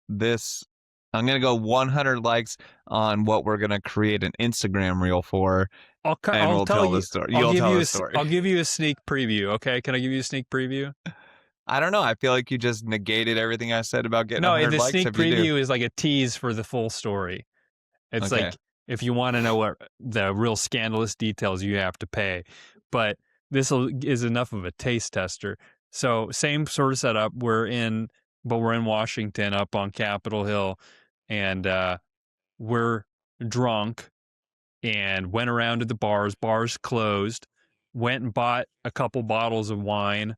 this. I'm gonna go 100 likes on what we're gonna create an Instagram reel for. We'll tell the story. You'll tell the story. I'll give you a sneak preview. Okay, can I give you a sneak preview? I don't know. I feel like you just negated everything I said about getting 100 likes. No, the sneak preview is like a tease for the full story. It's like, if you want to know what the real scandalous details, you have to pay. But this is enough of a taste tester. So same sort of setup. We're in Washington, up on Capitol Hill, and we're drunk and went around to the bars. Bars closed. Went and bought a couple bottles of wine,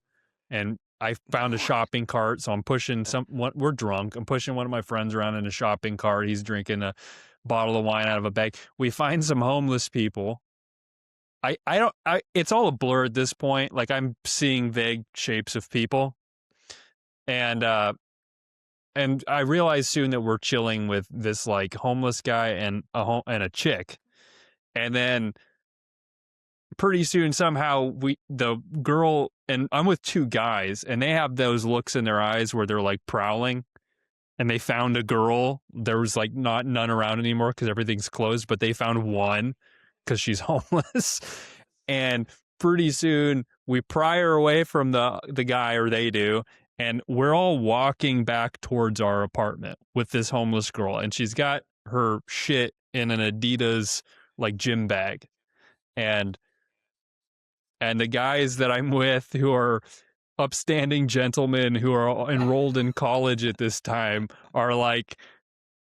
and I found a shopping cart, so I'm pushing we're drunk. I'm pushing one of my friends around in a shopping cart. He's drinking a bottle of wine out of a bag. We find some homeless people. It's all a blur at this point. Like I'm seeing vague shapes of people. And I realized soon that we're chilling with this like homeless guy and a chick. And then pretty soon somehow the girl, and I'm with two guys, and they have those looks in their eyes where they're like prowling, and they found a girl. There was like none around anymore because everything's closed, but they found one because she's homeless. And pretty soon we pry her away from the guy, or they do, and we're all walking back towards our apartment with this homeless girl, and she's got her shit in an Adidas like gym bag. And the guys that I'm with, who are upstanding gentlemen who are enrolled in college at this time, are like,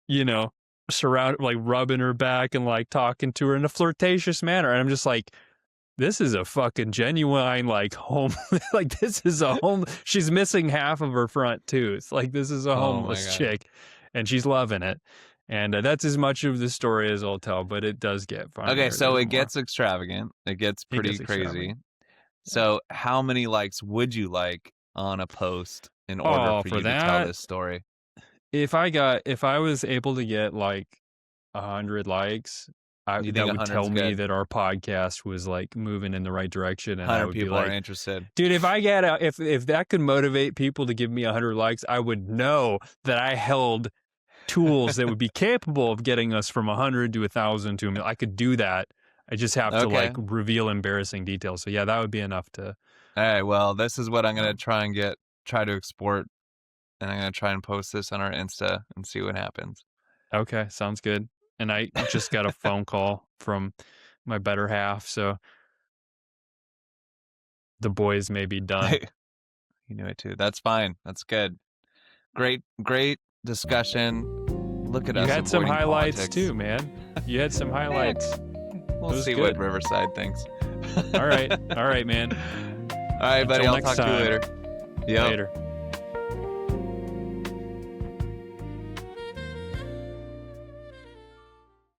you know, surrounded, like rubbing her back and like talking to her in a flirtatious manner. And I'm just like, this is a fucking genuine like home. Like this is a home. She's missing half of her front tooth. Like this is a homeless chick, and she's loving it. And that's as much of the story as I'll tell, but it does get fun. Okay, so it gets extravagant. It gets pretty crazy. So how many likes would you like on a post in order for you to tell this story? If I was able to get like 100 likes, You that think would 100's tell me good? that our podcast was like moving in the right direction, and I 100 would be people are like, interested. dude, if I get if that could motivate people to give me 100 likes, I would know that I held tools that would be capable of getting us from 100 to 1,000 to 1,000,000. I could do that. I just have to like Okay. reveal embarrassing details. So yeah, that would be enough to. All right, well, this is what I'm going to try to export, and I'm going to try and post this on our Insta and see what happens. Okay, sounds good. And I just got a phone call from my better half, so the boys may be done. You knew it too. That's fine. That's good. Great discussion. Look at You us had some avoiding highlights politics. too, man. You had some highlights. We'll was see good. what Riverside thinks. All right, man. All right, buddy. Until I'll next talk to you time. later. Yep. Later.